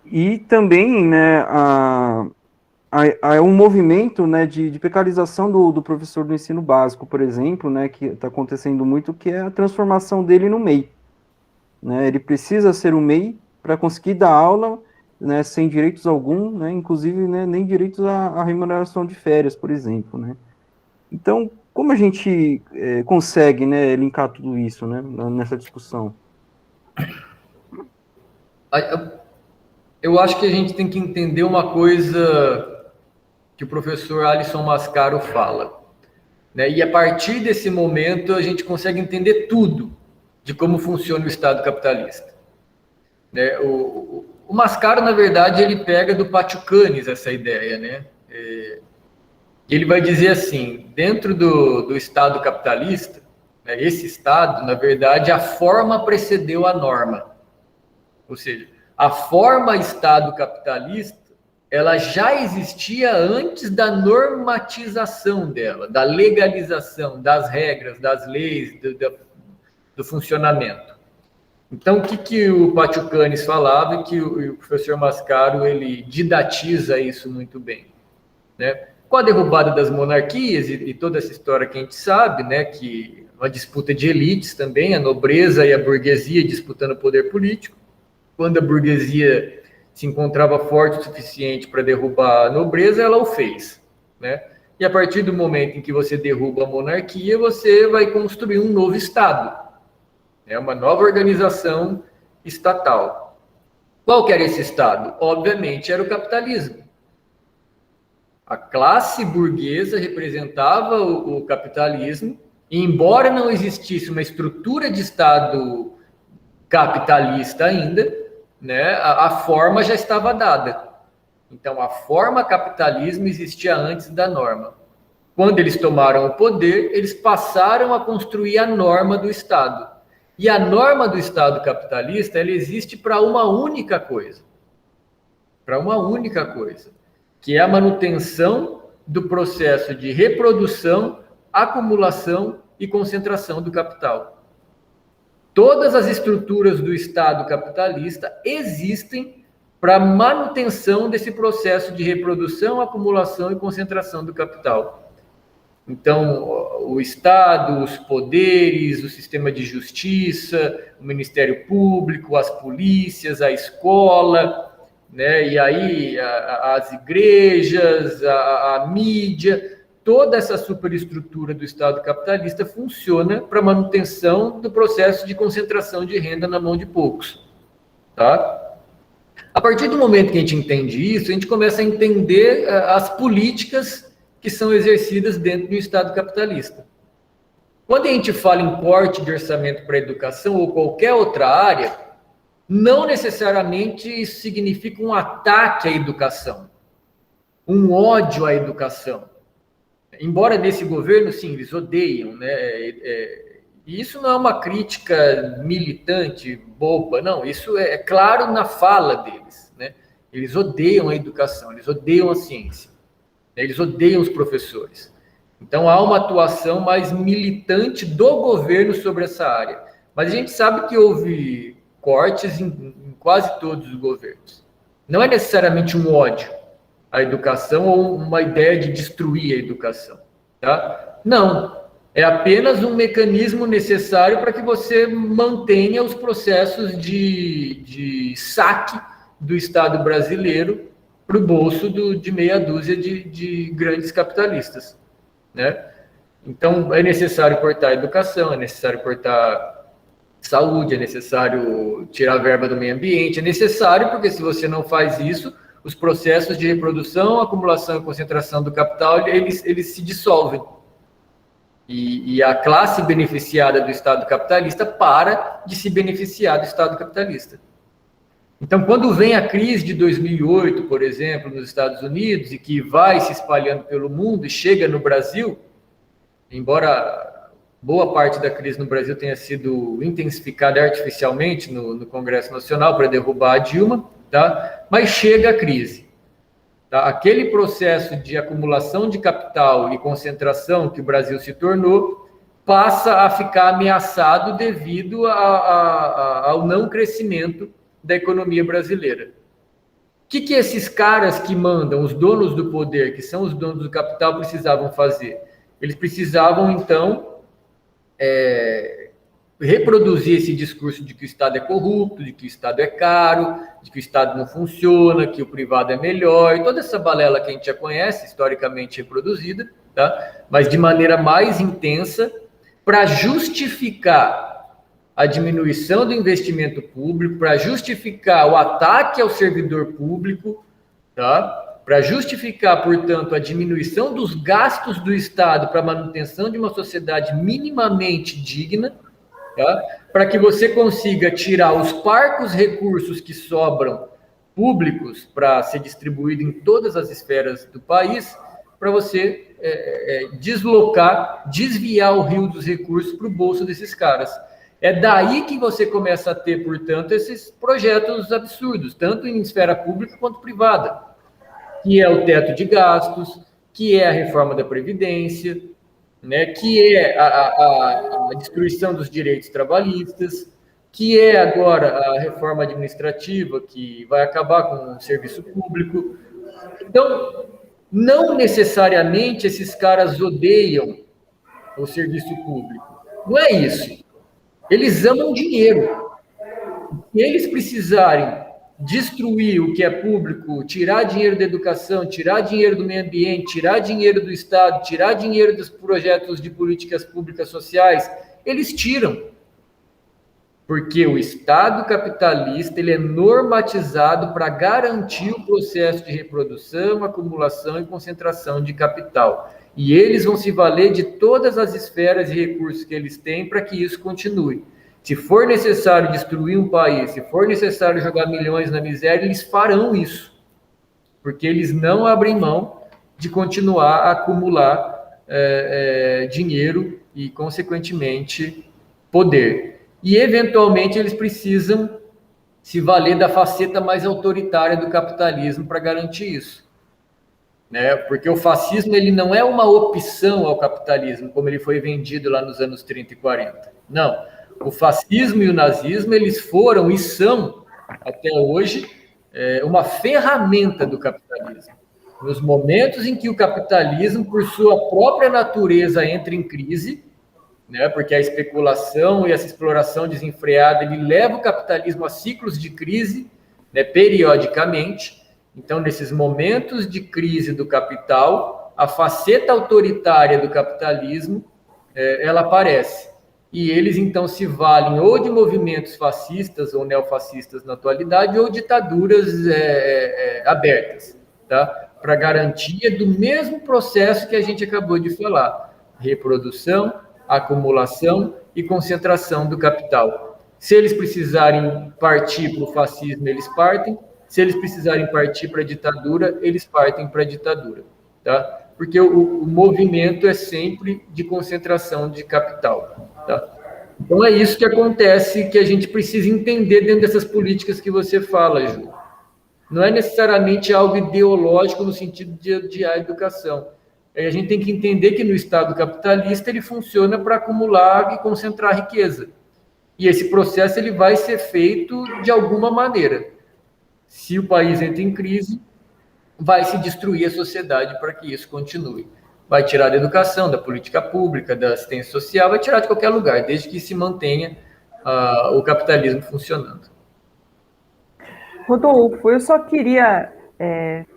e também, né, um movimento, né, de precarização do professor do ensino básico, por exemplo, né, que está acontecendo muito, que é a transformação dele no MEI, né, ele precisa ser um MEI para conseguir dar aula, né, sem direitos algum, né, inclusive, né, nem direitos à remuneração de férias, por exemplo, né. Então, como a gente consegue, né, linkar tudo isso, né, nessa discussão? Eu acho que a gente tem que entender uma coisa que o professor Alisson Mascaro fala, né? E a partir desse momento a gente consegue entender tudo de como funciona o Estado capitalista, né? O Mascaro, na verdade, ele pega do Pachucanes essa ideia, né? Ele vai dizer assim, dentro do Estado capitalista, né, esse Estado, na verdade, a forma precedeu a norma. Ou seja, a forma Estado capitalista, ela já existia antes da normatização dela, da legalização, das regras, das leis, do funcionamento. Então, o que o Pachucanes falava e que o professor Mascaro ele didatiza isso muito bem, né? Com a derrubada das monarquias e toda essa história que a gente sabe, né, que uma disputa de elites também, a nobreza e a burguesia disputando o poder político. Quando a burguesia se encontrava forte o suficiente para derrubar a nobreza, ela o fez, né? E a partir do momento em que você derruba a monarquia, você vai construir um novo Estado. É uma nova organização estatal. Qual que era esse Estado? Obviamente, era o capitalismo. A classe burguesa representava o capitalismo, e embora não existisse uma estrutura de Estado capitalista ainda, né, a forma já estava dada. Então, a forma capitalismo existia antes da norma. Quando eles tomaram o poder, eles passaram a construir a norma do Estado. E a norma do Estado capitalista, ela existe para uma única coisa. Para uma única coisa, que é a manutenção do processo de reprodução, acumulação e concentração do capital. Todas as estruturas do Estado capitalista existem para manutenção desse processo de reprodução, acumulação e concentração do capital. Então, o Estado, os poderes, o sistema de justiça, o Ministério Público, as polícias, a escola, né? E aí as igrejas, a mídia, toda essa superestrutura do Estado capitalista funciona para manutenção do processo de concentração de renda na mão de poucos, tá? A partir do momento que a gente entende isso, a gente começa a entender as políticas que são exercidas dentro do Estado capitalista. Quando a gente fala em corte de orçamento para a educação ou qualquer outra área, não necessariamente isso significa um ataque à educação, um ódio à educação. Embora nesse governo, sim, eles odeiam, né? E isso não é uma crítica militante, boba, não. Isso é claro na fala deles, né? Eles odeiam a educação, eles odeiam a ciência. Eles odeiam os professores. Então, há uma atuação mais militante do governo sobre essa área. Mas a gente sabe que houve cortes em quase todos os governos. Não é necessariamente um ódio à educação ou uma ideia de destruir a educação. Tá? Não. É apenas um mecanismo necessário para que você mantenha os processos de saque do Estado brasileiro para o bolso de meia dúzia de grandes capitalistas, né? Então, é necessário cortar a educação, é necessário cortar saúde, é necessário tirar a verba do meio ambiente, é necessário porque se você não faz isso, os processos de reprodução, acumulação e concentração do capital, eles se dissolvem. E a classe beneficiada do Estado capitalista para de se beneficiar do Estado capitalista. Então, quando vem a crise de 2008, por exemplo, nos Estados Unidos, e que vai se espalhando pelo mundo e chega no Brasil, embora boa parte da crise no Brasil tenha sido intensificada artificialmente no Congresso Nacional para derrubar a Dilma, tá? Mas chega a crise. Tá? Aquele processo de acumulação de capital e concentração que o Brasil se tornou passa a ficar ameaçado devido ao não crescimento da economia brasileira. O que esses caras que mandam, os donos do poder, que são os donos do capital, precisavam fazer? Eles precisavam, então, reproduzir esse discurso de que o Estado é corrupto, de que o Estado é caro, de que o Estado não funciona, que o privado é melhor, e toda essa balela que a gente já conhece, historicamente reproduzida, tá? Mas de maneira mais intensa, para justificar a diminuição do investimento público, para justificar o ataque ao servidor público, tá? Para justificar, portanto, a diminuição dos gastos do Estado para a manutenção de uma sociedade minimamente digna, tá? Para que você consiga tirar os parcos recursos que sobram públicos para ser distribuído em todas as esferas do país, para você desviar o rio dos recursos para o bolso desses caras. É daí que você começa a ter, portanto, esses projetos absurdos, tanto em esfera pública quanto privada, que é o teto de gastos, que é a reforma da Previdência, né, que é a destruição dos direitos trabalhistas, que é agora a reforma administrativa, que vai acabar com o serviço público. Então, não necessariamente esses caras odeiam o serviço público. Não é isso. Eles amam dinheiro. Se eles precisarem destruir o que é público, tirar dinheiro da educação, tirar dinheiro do meio ambiente, tirar dinheiro do Estado, tirar dinheiro dos projetos de políticas públicas sociais, eles tiram. Porque o Estado capitalista ele é normatizado para garantir o processo de reprodução, acumulação e concentração de capital. E eles vão se valer de todas as esferas e recursos que eles têm para que isso continue. Se for necessário destruir um país, se for necessário jogar milhões na miséria, eles farão isso. Porque eles não abrem mão de continuar a acumular dinheiro e, consequentemente, poder. E, eventualmente, eles precisam se valer da faceta mais autoritária do capitalismo para garantir isso. Né? Porque o fascismo ele não é uma opção ao capitalismo, como ele foi vendido lá nos anos 30 e 40. Não. O fascismo e o nazismo, eles foram e são, até hoje, uma ferramenta do capitalismo. Nos momentos em que o capitalismo, por sua própria natureza, entra em crise, né, porque a especulação e essa exploração desenfreada, ele leva o capitalismo a ciclos de crise, né, periodicamente. Então, nesses momentos de crise do capital, a faceta autoritária do capitalismo, ela aparece. E eles, então, se valem ou de movimentos fascistas ou neofascistas na atualidade, ou ditaduras abertas, tá? Para garantia do mesmo processo que a gente acabou de falar: reprodução, acumulação e concentração do capital. Se eles precisarem partir para o fascismo, eles partem. Se eles precisarem partir para a ditadura, eles partem para a ditadura, tá? Porque o movimento é sempre de concentração de capital, tá? Então é isso que acontece, que a gente precisa entender dentro dessas políticas que você fala, Ju. Não é necessariamente algo ideológico no sentido de odiar a educação. A gente tem que entender que no Estado capitalista ele funciona para acumular e concentrar riqueza. E esse processo ele vai ser feito de alguma maneira. Se o país entra em crise, vai se destruir a sociedade para que isso continue. Vai tirar da educação, da política pública, da assistência social, vai tirar de qualquer lugar, desde que se mantenha o capitalismo funcionando. Rodolfo, eu só queria,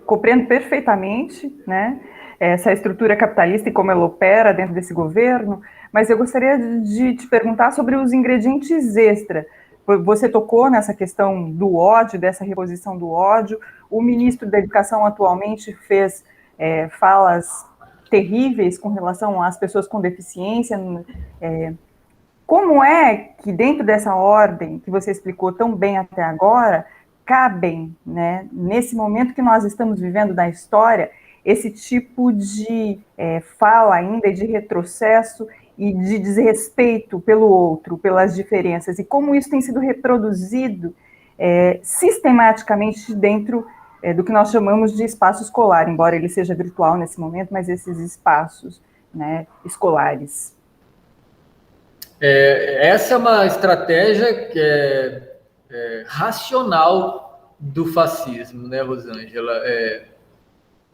compreendo perfeitamente, né, essa estrutura capitalista e como ela opera dentro desse governo, mas eu gostaria de te perguntar sobre os ingredientes extra. Você tocou nessa questão do ódio, dessa reposição do ódio. O ministro da Educação atualmente fez falas terríveis com relação às pessoas com deficiência. Como é que dentro dessa ordem que você explicou tão bem até agora, cabem, né, nesse momento que nós estamos vivendo da história, esse tipo de fala ainda de retrocesso e de desrespeito pelo outro, pelas diferenças, e como isso tem sido reproduzido sistematicamente dentro do que nós chamamos de espaço escolar, embora ele seja virtual nesse momento, mas esses espaços, né, escolares. Essa é uma estratégia que é racional do fascismo, né, Rosângela?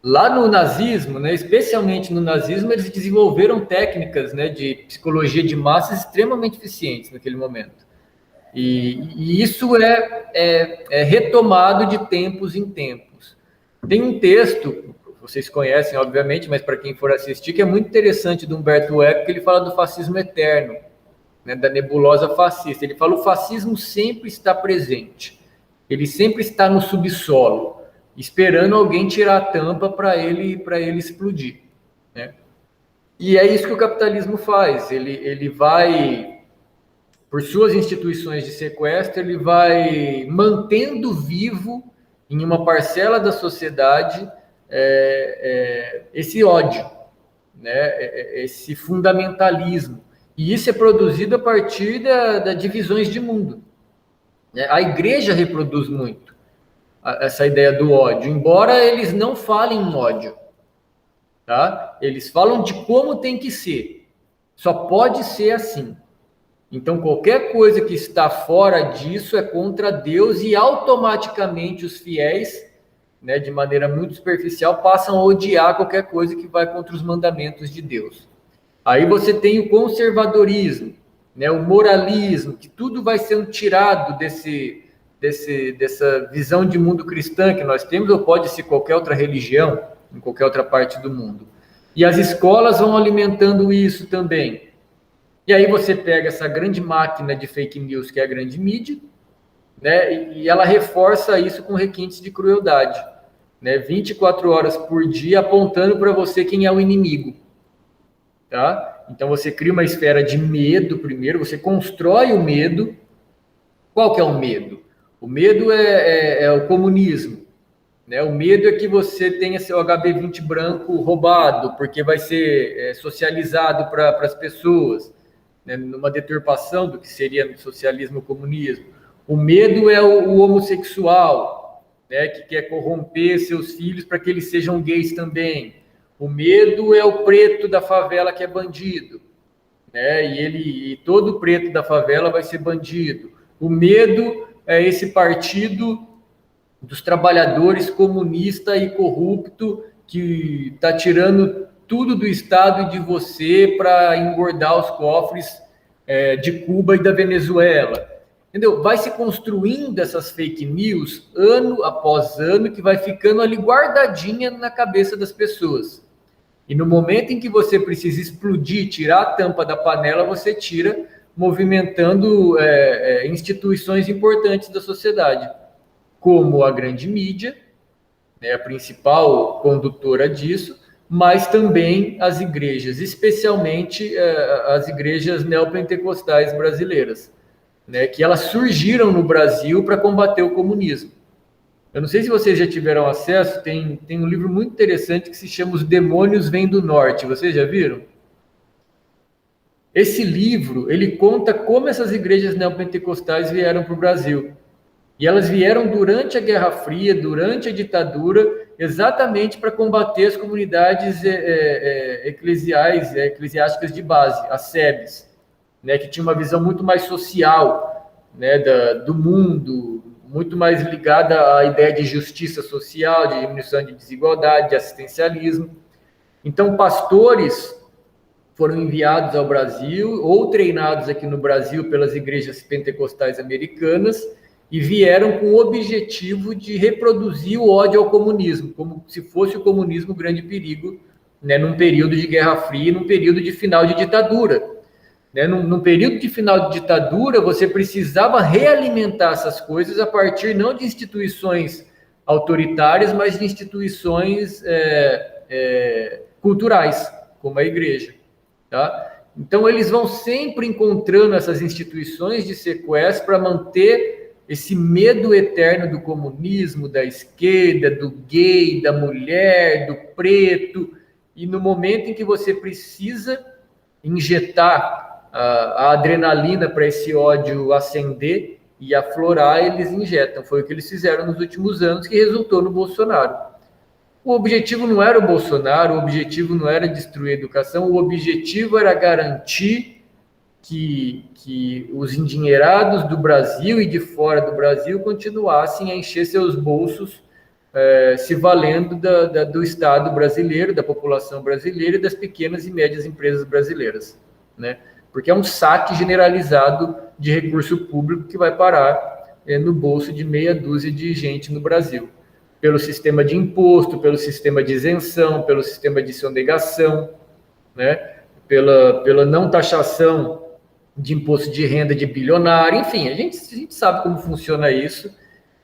Lá no nazismo, né, especialmente no nazismo, eles desenvolveram técnicas, né, de psicologia de massas extremamente eficientes naquele momento. E isso é retomado de tempos em tempos. Tem um texto, vocês conhecem, obviamente, mas para quem for assistir, que é muito interessante, do Humberto Eco, que ele fala do fascismo eterno, né, da nebulosa fascista. Ele fala: o fascismo sempre está presente, ele sempre está no subsolo, esperando alguém tirar a tampa para ele explodir, né? E é isso que o capitalismo faz. Ele vai, por suas instituições de sequestro, ele vai mantendo vivo em uma parcela da sociedade esse ódio, né? Esse fundamentalismo. E isso é produzido a partir das divisões de mundo, né? A igreja reproduz muito essa ideia do ódio, embora eles não falem em ódio, tá? Eles falam de como tem que ser. Só pode ser assim. Então, qualquer coisa que está fora disso é contra Deus e automaticamente os fiéis, né, de maneira muito superficial, passam a odiar qualquer coisa que vai contra os mandamentos de Deus. Aí você tem o conservadorismo, né, o moralismo, que tudo vai sendo tirado dessa visão de mundo cristã que nós temos, ou pode ser qualquer outra religião, em qualquer outra parte do mundo. E as escolas vão alimentando isso também. E aí você pega essa grande máquina de fake news, que é a grande mídia, né, e ela reforça isso com requintes de crueldade, né, 24 horas por dia apontando para você quem é o inimigo. Tá? Então você cria uma esfera de medo primeiro, você constrói o medo. Qual que é o medo? O medo é o comunismo, né? O medo é que você tenha seu HB20 branco roubado, porque vai ser socializado para as pessoas, né? Numa deturpação do que seria socialismo ou comunismo. O medo é o homossexual, né? Que quer corromper seus filhos para que eles sejam gays também. O medo é o preto da favela que é bandido, né? E todo preto da favela vai ser bandido. O medo é esse partido dos trabalhadores comunista e corrupto que está tirando tudo do Estado e de você para engordar os cofres de Cuba e da Venezuela. Entendeu? Vai se construindo essas fake news ano após ano, que vai ficando ali guardadinha na cabeça das pessoas. E no momento em que você precisa explodir, tirar a tampa da panela, você tira, movimentando instituições importantes da sociedade, como a grande mídia, né, a principal condutora disso, mas também as igrejas, especialmente as igrejas neopentecostais brasileiras, né, que elas surgiram no Brasil para combater o comunismo. Eu não sei se vocês já tiveram acesso, tem um livro muito interessante que se chama Os Demônios Vêm do Norte. Vocês já viram? Esse livro, ele conta como essas igrejas neopentecostais vieram para o Brasil. E elas vieram durante a Guerra Fria, durante a ditadura, exatamente para combater as comunidades eclesiásticas de base, as SEBs, né, que tinha uma visão muito mais social, né, do mundo, muito mais ligada à ideia de justiça social, de diminuição de desigualdade, de assistencialismo. Então, pastores foram enviados ao Brasil ou treinados aqui no Brasil pelas igrejas pentecostais americanas e vieram com o objetivo de reproduzir o ódio ao comunismo, como se fosse o comunismo um grande perigo, né, num período de Guerra Fria, num período de final de ditadura. Né? Num período de final de ditadura, você precisava realimentar essas coisas a partir não de instituições autoritárias, mas de instituições culturais, como a igreja. Tá? Então, eles vão sempre encontrando essas instituições de sequestro para manter esse medo eterno do comunismo, da esquerda, do gay, da mulher, do preto, e no momento em que você precisa injetar a adrenalina para esse ódio acender e aflorar, eles injetam. Foi o que eles fizeram nos últimos anos, que resultou no Bolsonaro. O objetivo não era o Bolsonaro, o objetivo não era destruir a educação, o objetivo era garantir que os endinheirados do Brasil e de fora do Brasil continuassem a encher seus bolsos se valendo do Estado brasileiro, da população brasileira e das pequenas e médias empresas brasileiras, né? Porque é um saque generalizado de recurso público que vai parar no bolso de meia dúzia de gente no Brasil, pelo sistema de imposto, pelo sistema de isenção, pelo sistema de sonegação, né? Pela não taxação de imposto de renda de bilionário, enfim, a gente sabe como funciona isso,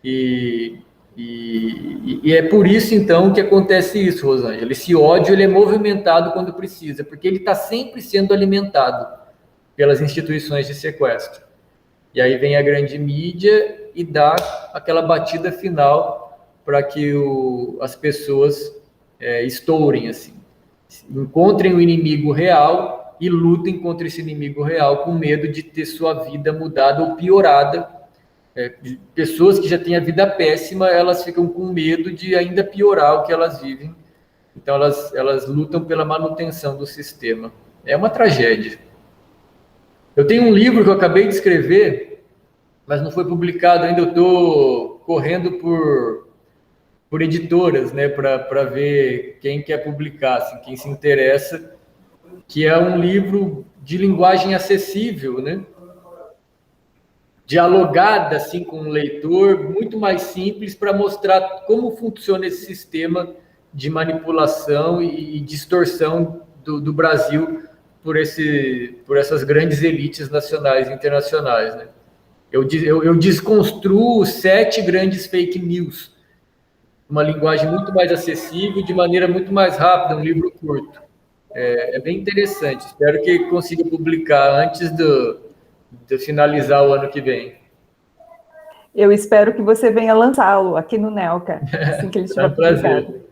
e é por isso, então, que acontece isso, Rosângela. Esse ódio ele é movimentado quando precisa, porque ele está sempre sendo alimentado pelas instituições de sequestro. E aí vem a grande mídia e dá aquela batida final para que as pessoas estourem, assim, encontrem o inimigo real e lutem contra esse inimigo real com medo de ter sua vida mudada ou piorada. Pessoas que já têm a vida péssima, elas ficam com medo de ainda piorar o que elas vivem. Então, elas lutam pela manutenção do sistema. É uma tragédia. Eu tenho um livro que eu acabei de escrever, mas não foi publicado ainda. Eu estou correndo por editoras, né, para ver quem quer publicar, assim, quem se interessa, que é um livro de linguagem acessível, né, dialogada assim com o leitor, muito mais simples, para mostrar como funciona esse sistema de manipulação e distorção do Brasil por essas grandes elites nacionais e internacionais, né? Eu desconstruo 7 grandes fake news, uma linguagem muito mais acessível, de maneira muito mais rápida, um livro curto. É bem interessante. Espero que consiga publicar antes de finalizar o ano que vem. Eu espero que você venha lançá-lo aqui no Nelca, assim que ele estiver publicado.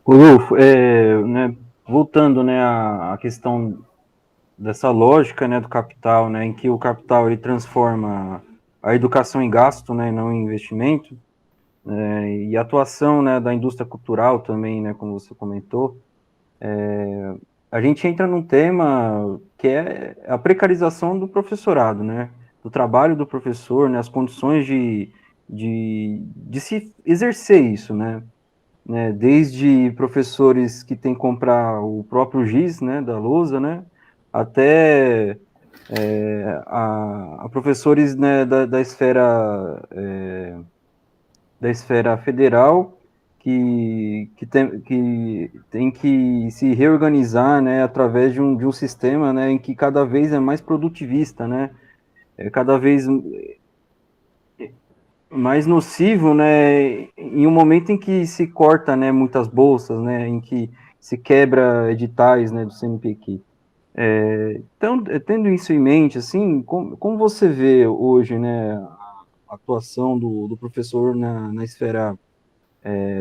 Rodolfo, né, voltando, né, à questão dessa lógica, né, do capital, né, em que o capital ele transforma a educação em gasto, né, não em investimento, e a atuação, né, da indústria cultural também, né, como você comentou, a gente entra num tema que é a precarização do professorado, né, do trabalho do professor, né, as condições de se exercer isso, né, desde professores que têm que comprar o próprio giz, né, da lousa, né, até a professores, né, da esfera federal que tem que se reorganizar, né, através de um sistema, né, em que cada vez é mais produtivista, né, cada vez mais nocivo, né, em um momento em que se corta, né, muitas bolsas, né, em que se quebra editais, né, do CNPq. Então, tendo isso em mente, assim, como você vê hoje, né, a atuação do professor na esfera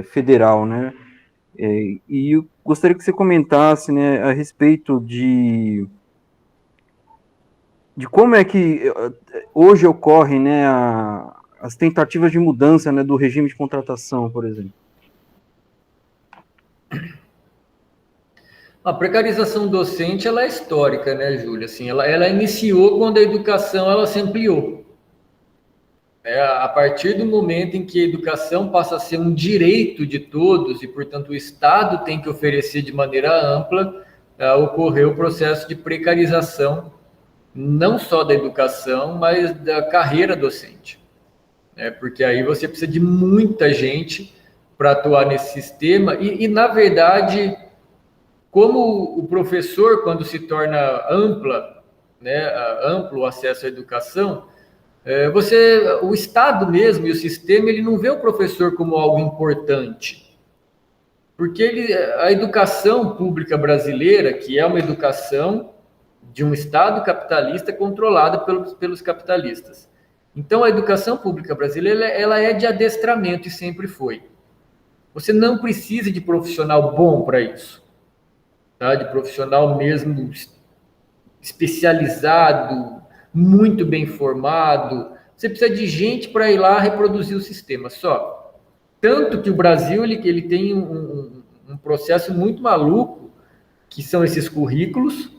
federal, né, e eu gostaria que você comentasse, né, a respeito de como é que hoje ocorre, né, as tentativas de mudança, né, do regime de contratação, por exemplo. A precarização docente ela é histórica, né, Júlia? Assim, ela iniciou quando a educação ela se ampliou. A partir do momento em que a educação passa a ser um direito de todos e, portanto, o Estado tem que oferecer de maneira ampla, ocorreu o processo de precarização, não só da educação, mas da carreira docente. Porque aí você precisa de muita gente para atuar nesse sistema e, na verdade, como o professor, quando se torna amplo o acesso à educação, o Estado mesmo e o sistema, ele não vê o professor como algo importante. Porque a educação pública brasileira, que é uma educação de um Estado capitalista controlada pelos capitalistas. Então, a educação pública brasileira, ela é de adestramento e sempre foi. Você não precisa de profissional bom para isso. Tá? De profissional mesmo especializado, muito bem formado. Você precisa de gente para ir lá reproduzir o sistema só. Tanto que o Brasil ele tem um processo muito maluco, que são esses currículos,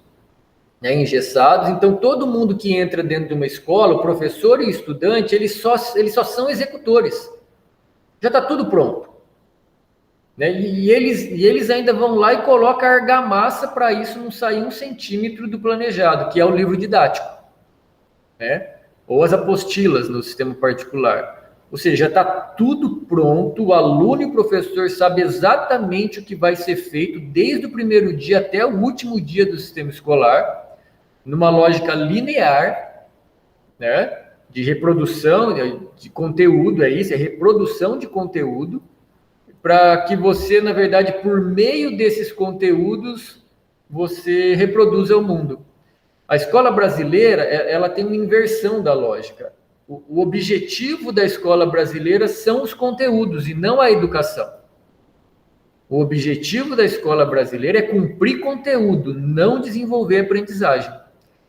né, engessados. Então, todo mundo que entra dentro de uma escola, o professor e o estudante, eles só são executores. Já está tudo pronto. Né? E eles ainda vão lá e colocam a argamassa para isso não sair 1 centímetro do planejado, que é o livro didático, né? Ou as apostilas no sistema particular. Ou seja, já está tudo pronto, o aluno e o professor sabem exatamente o que vai ser feito desde o primeiro dia até o último dia do sistema escolar, numa lógica linear, né? De reprodução de conteúdo, é reprodução de conteúdo, para que você, na verdade, por meio desses conteúdos, você reproduza o mundo. A escola brasileira, ela tem uma inversão da lógica. O objetivo da escola brasileira são os conteúdos e não a educação. O objetivo da escola brasileira é cumprir conteúdo, não desenvolver aprendizagem.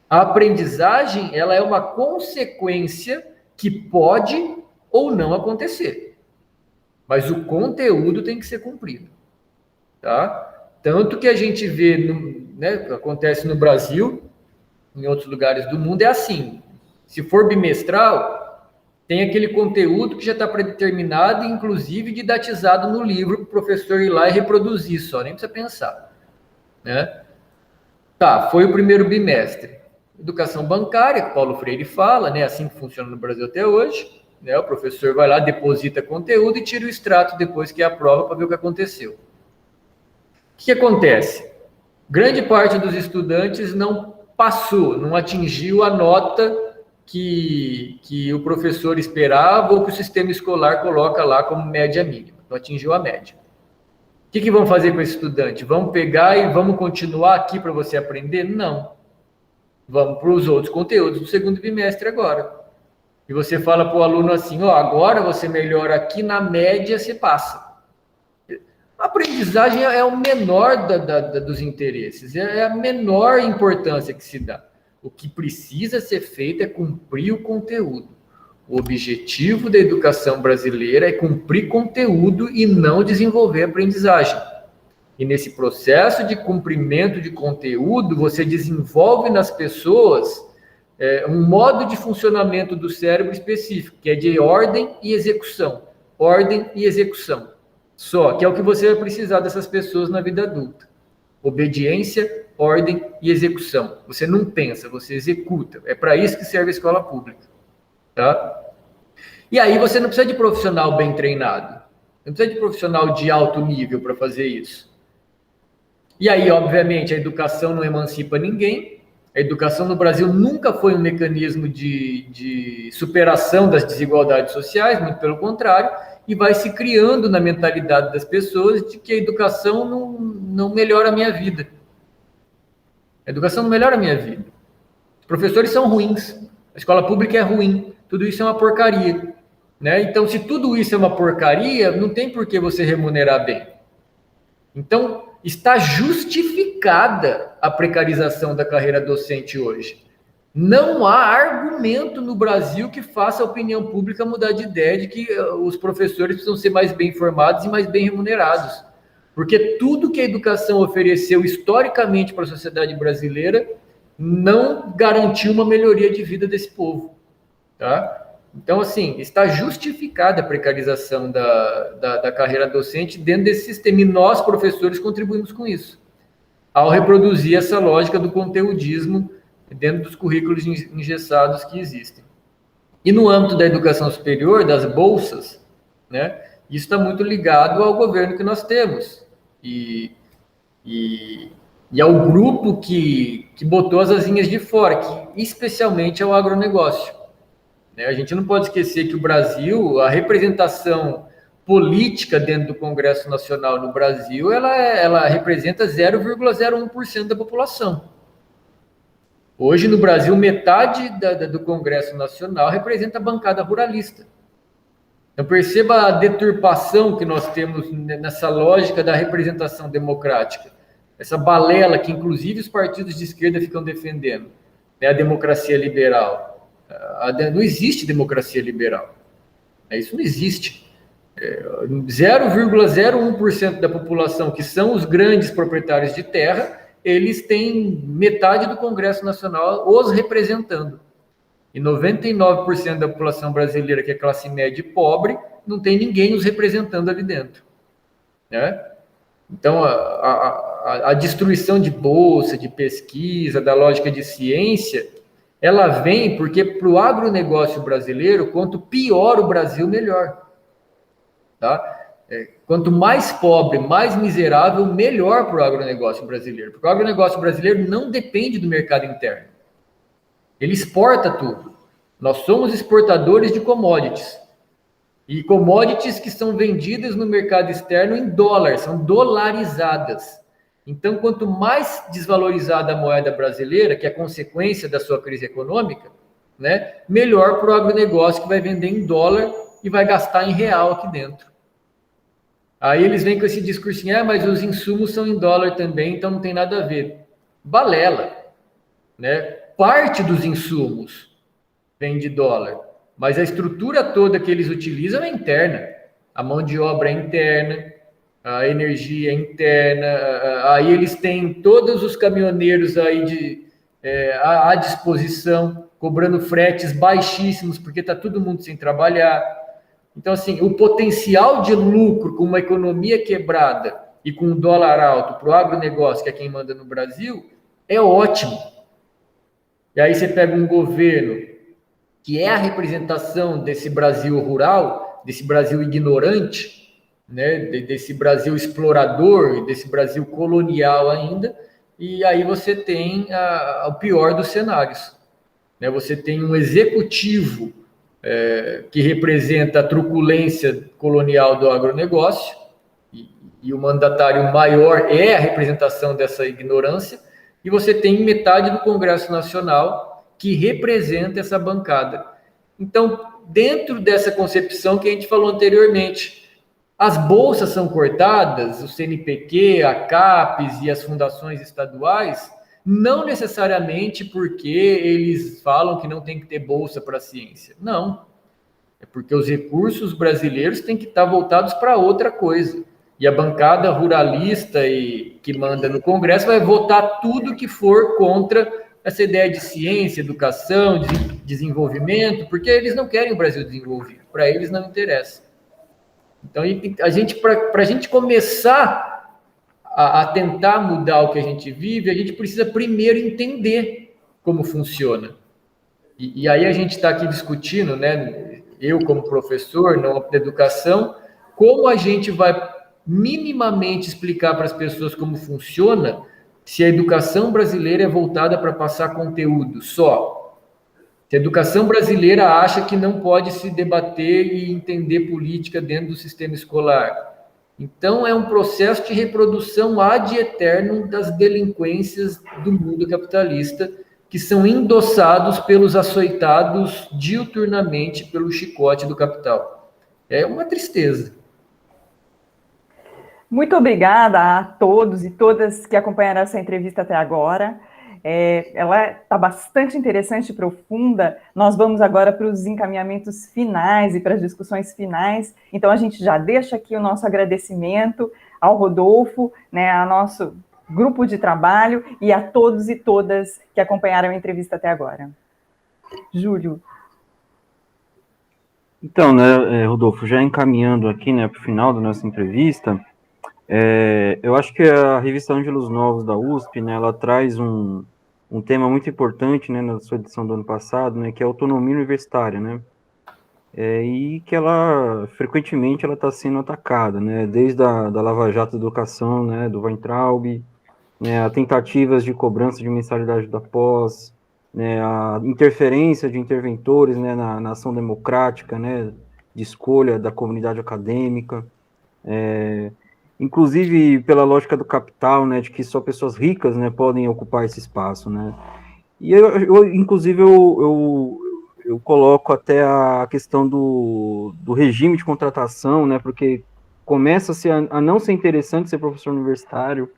A aprendizagem, ela é uma consequência que pode ou não acontecer. Mas o conteúdo tem que ser cumprido, tá? Tanto que a gente vê, né, acontece no Brasil, em outros lugares do mundo, é assim. Se for bimestral, tem aquele conteúdo que já está predeterminado, inclusive didatizado no livro, para o professor ir lá e reproduzir só, nem precisa pensar, né? Tá, foi o primeiro bimestre. Educação bancária, que Paulo Freire fala, né? Assim que funciona no Brasil até hoje, né? O professor vai lá, deposita conteúdo e tira o extrato depois que é a prova para ver o que aconteceu. O que acontece? Grande parte dos estudantes não passou, não atingiu a nota que o professor esperava ou que o sistema escolar coloca lá como média mínima. Não atingiu a média. O que vão fazer com esse estudante? Vamos pegar e vamos continuar aqui para você aprender? Não. Vamos para os outros conteúdos do segundo bimestre agora. E você fala para o aluno assim, ó, agora você melhora aqui, na média você passa. A aprendizagem é o menor dos interesses, é a menor importância que se dá. O que precisa ser feito é cumprir o conteúdo. O objetivo da educação brasileira é cumprir conteúdo e não desenvolver aprendizagem. E nesse processo de cumprimento de conteúdo, você desenvolve nas pessoas um modo de funcionamento do cérebro específico, que é de ordem e execução. Ordem e execução. Só que é o que você vai precisar dessas pessoas na vida adulta. Obediência, ordem e execução. Você não pensa, você executa. É para isso que serve a escola pública. Tá? E aí você não precisa de profissional bem treinado. Não precisa de profissional de alto nível para fazer isso. E aí, obviamente, a educação não emancipa ninguém. A educação no Brasil nunca foi um mecanismo de superação das desigualdades sociais, muito pelo contrário, e vai se criando na mentalidade das pessoas de que a educação não melhora a minha vida. A educação não melhora a minha vida. Os professores são ruins, a escola pública é ruim, tudo isso é uma porcaria. Né? Então, se tudo isso é uma porcaria, não tem por que você remunerar bem. Então, está justificada a precarização da carreira docente hoje. Não há argumento no Brasil que faça a opinião pública mudar de ideia de que os professores precisam ser mais bem formados e mais bem remunerados. Porque tudo que a educação ofereceu historicamente para a sociedade brasileira não garantiu uma melhoria de vida desse povo. Tá? Então, assim, está justificada a precarização da carreira docente dentro desse sistema. E nós, professores, contribuímos com isso, ao reproduzir essa lógica do conteudismo dentro dos currículos engessados que existem. E no âmbito da educação superior, das bolsas, né, isso está muito ligado ao governo que nós temos. E ao grupo que botou as asinhas de fora, que especialmente é o agronegócio. A gente não pode esquecer que o Brasil, a representação política dentro do Congresso Nacional no Brasil, ela representa 0,01% da população. Hoje, no Brasil, metade do Congresso Nacional representa a bancada ruralista. Então, perceba a deturpação que nós temos nessa lógica da representação democrática. Essa balela que, inclusive, os partidos de esquerda ficam defendendo, né, a democracia liberal. Não existe democracia liberal. Isso não existe. 0,01% da população, que são os grandes proprietários de terra, eles têm metade do Congresso Nacional os representando. E 99% da população brasileira, que é classe média e pobre, não tem ninguém os representando ali dentro. Né? Então, a destruição de bolsa, de pesquisa, da lógica de ciência, ela vem porque para o agronegócio brasileiro, quanto pior o Brasil, melhor. Tá? Quanto mais pobre, mais miserável, melhor para o agronegócio brasileiro. Porque o agronegócio brasileiro não depende do mercado interno. Ele exporta tudo. Nós somos exportadores de commodities. E commodities que são vendidas no mercado externo em dólar, são dolarizadas. Então, quanto mais desvalorizada a moeda brasileira, que é consequência da sua crise econômica, né, melhor para o agronegócio que vai vender em dólar e vai gastar em real aqui dentro. Aí eles vêm com esse discursinho, mas os insumos são em dólar também, então não tem nada a ver. Balela. Né? Parte dos insumos vem de dólar, mas a estrutura toda que eles utilizam é interna. A mão de obra é interna, a energia interna, aí eles têm todos os caminhoneiros aí à disposição, cobrando fretes baixíssimos, porque está todo mundo sem trabalhar. Então, assim, o potencial de lucro com uma economia quebrada e com um dólar alto para o agronegócio, que é quem manda no Brasil, é ótimo. E aí você pega um governo que é a representação desse Brasil rural, desse Brasil ignorante, né, desse Brasil explorador, desse Brasil colonial ainda, e aí você tem o pior dos cenários. Né? Você tem um executivo que representa a truculência colonial do agronegócio, e o mandatário maior é a representação dessa ignorância, e você tem metade do Congresso Nacional que representa essa bancada. Então, dentro dessa concepção que a gente falou anteriormente, as bolsas são cortadas, o CNPq, a CAPES e as fundações estaduais, não necessariamente porque eles falam que não tem que ter bolsa para a ciência. Não. É porque os recursos brasileiros têm que estar voltados para outra coisa. E a bancada ruralista que manda no Congresso vai votar tudo que for contra essa ideia de ciência, educação, de desenvolvimento, porque eles não querem o Brasil desenvolvido, para eles não interessa. Então, para a gente começar a tentar mudar o que a gente vive, a gente precisa primeiro entender como funciona. E aí a gente está aqui discutindo, né, eu como professor na educação, como a gente vai minimamente explicar para as pessoas como funciona se a educação brasileira é voltada para passar conteúdo só. Se a educação brasileira acha que não pode se debater e entender política dentro do sistema escolar. Então, é um processo de reprodução ad eternum das delinquências do mundo capitalista, que são endossados pelos açoitados diuturnamente pelo chicote do capital. É uma tristeza. Muito obrigada a todos e todas que acompanharam essa entrevista até agora. Ela está bastante interessante e profunda. Nós vamos agora para os encaminhamentos finais e para as discussões finais. Então, a gente já deixa aqui o nosso agradecimento ao Rodolfo, né, ao nosso grupo de trabalho e a todos e todas que acompanharam a entrevista até agora. Júlio. Então, né, Rodolfo, já encaminhando aqui, né, para o final da nossa entrevista, eu acho que a revista Ângelos Novos da USP, né, ela traz um tema muito importante, né, na sua edição do ano passado, né, que é a autonomia universitária, né, e que ela, frequentemente, ela está sendo atacada, né, desde a Lava Jato Educação, né, do Weintraub, né, a tentativas de cobrança de mensalidade da pós, né, a interferência de interventores, né, na ação democrática, né, de escolha da comunidade acadêmica, inclusive pela lógica do capital, né, de que só pessoas ricas, né, podem ocupar esse espaço, né. E inclusive, eu coloco até a questão do regime de contratação, né, porque começa-se a não ser interessante ser professor universitário,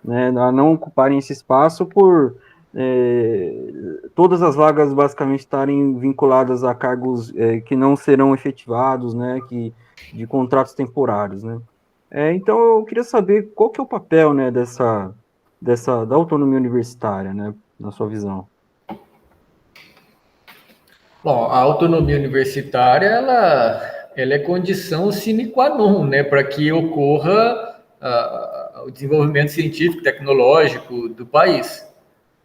né, a não ocuparem esse espaço por todas as vagas basicamente estarem vinculadas a cargos que não serão efetivados, né, de contratos temporários, né. Então, eu queria saber qual que é o papel, né, da autonomia universitária, né, na sua visão. Bom, a autonomia universitária, ela é condição sine qua non, né, para que ocorra o desenvolvimento científico e tecnológico do país,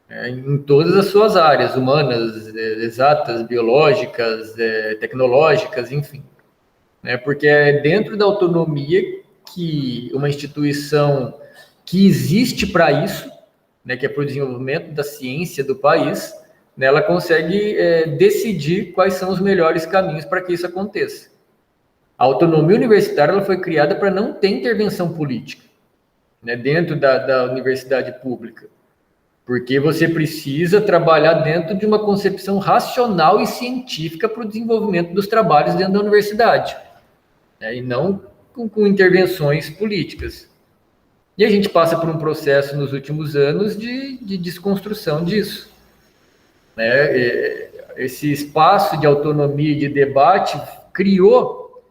em todas as suas áreas, humanas, exatas, biológicas, tecnológicas, enfim. Porque é dentro da autonomia que uma instituição que existe para isso, né, que é para o desenvolvimento da ciência do país, né, ela consegue decidir quais são os melhores caminhos para que isso aconteça. A autonomia universitária ela foi criada para não ter intervenção política, né, dentro da universidade pública, porque você precisa trabalhar dentro de uma concepção racional e científica para o desenvolvimento dos trabalhos dentro da universidade, né, e não com intervenções políticas. E a gente passa por um processo nos últimos anos de desconstrução disso. Esse espaço de autonomia e de debate criou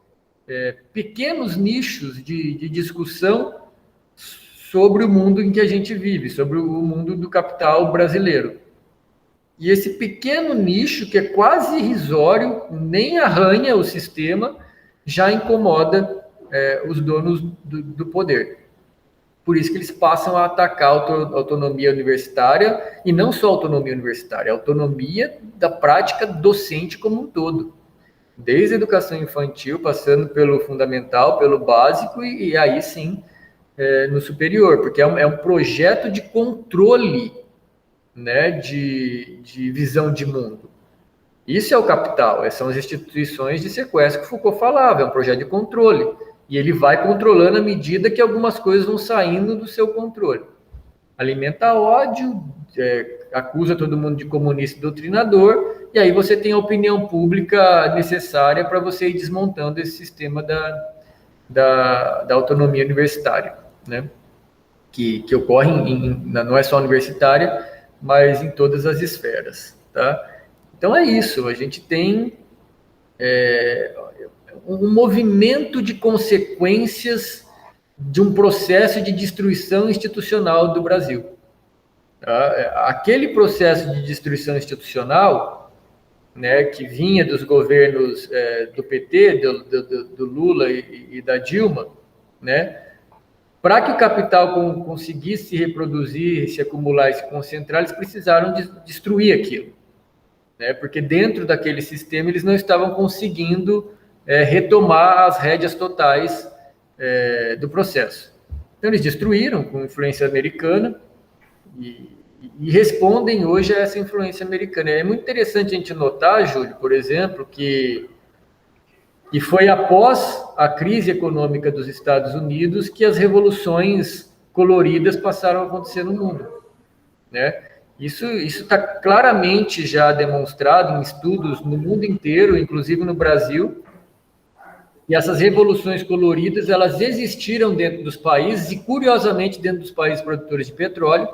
pequenos nichos de discussão sobre o mundo em que a gente vive, sobre o mundo do capital brasileiro. E esse pequeno nicho, que é quase irrisório, nem arranha o sistema, já incomoda os donos do poder. Por isso que eles passam a atacar a autonomia universitária, e não só a autonomia universitária, a autonomia da prática docente como um todo. Desde a educação infantil, passando pelo fundamental, pelo básico, e aí sim no superior, porque é um projeto de controle, né, de visão de mundo. Isso é o capital, são as instituições de sequestro que Foucault falava, é um projeto de controle. E ele vai controlando à medida que algumas coisas vão saindo do seu controle. Alimenta ódio, acusa todo mundo de comunista e doutrinador, e aí você tem a opinião pública necessária para você ir desmontando esse sistema da autonomia universitária, né? Que ocorre não é só universitária, mas em todas as esferas, tá? Então é isso, a gente tem um movimento de consequências de um processo de destruição institucional do Brasil. Tá? Aquele processo de destruição institucional, né, que vinha dos governos do PT, do Lula e da Dilma, né, para que o capital conseguisse se reproduzir, se acumular e se concentrar, eles precisaram destruir aquilo. Né, porque dentro daquele sistema eles não estavam conseguindo retomar as rédeas totais do processo. Então, eles destruíram com influência americana e respondem hoje a essa influência americana. É muito interessante a gente notar, Júlio, por exemplo, que foi após a crise econômica dos Estados Unidos que as revoluções coloridas passaram a acontecer no mundo, né? Isso está claramente já demonstrado em estudos no mundo inteiro, inclusive no Brasil. E essas revoluções coloridas, elas existiram dentro dos países, e curiosamente dentro dos países produtores de petróleo,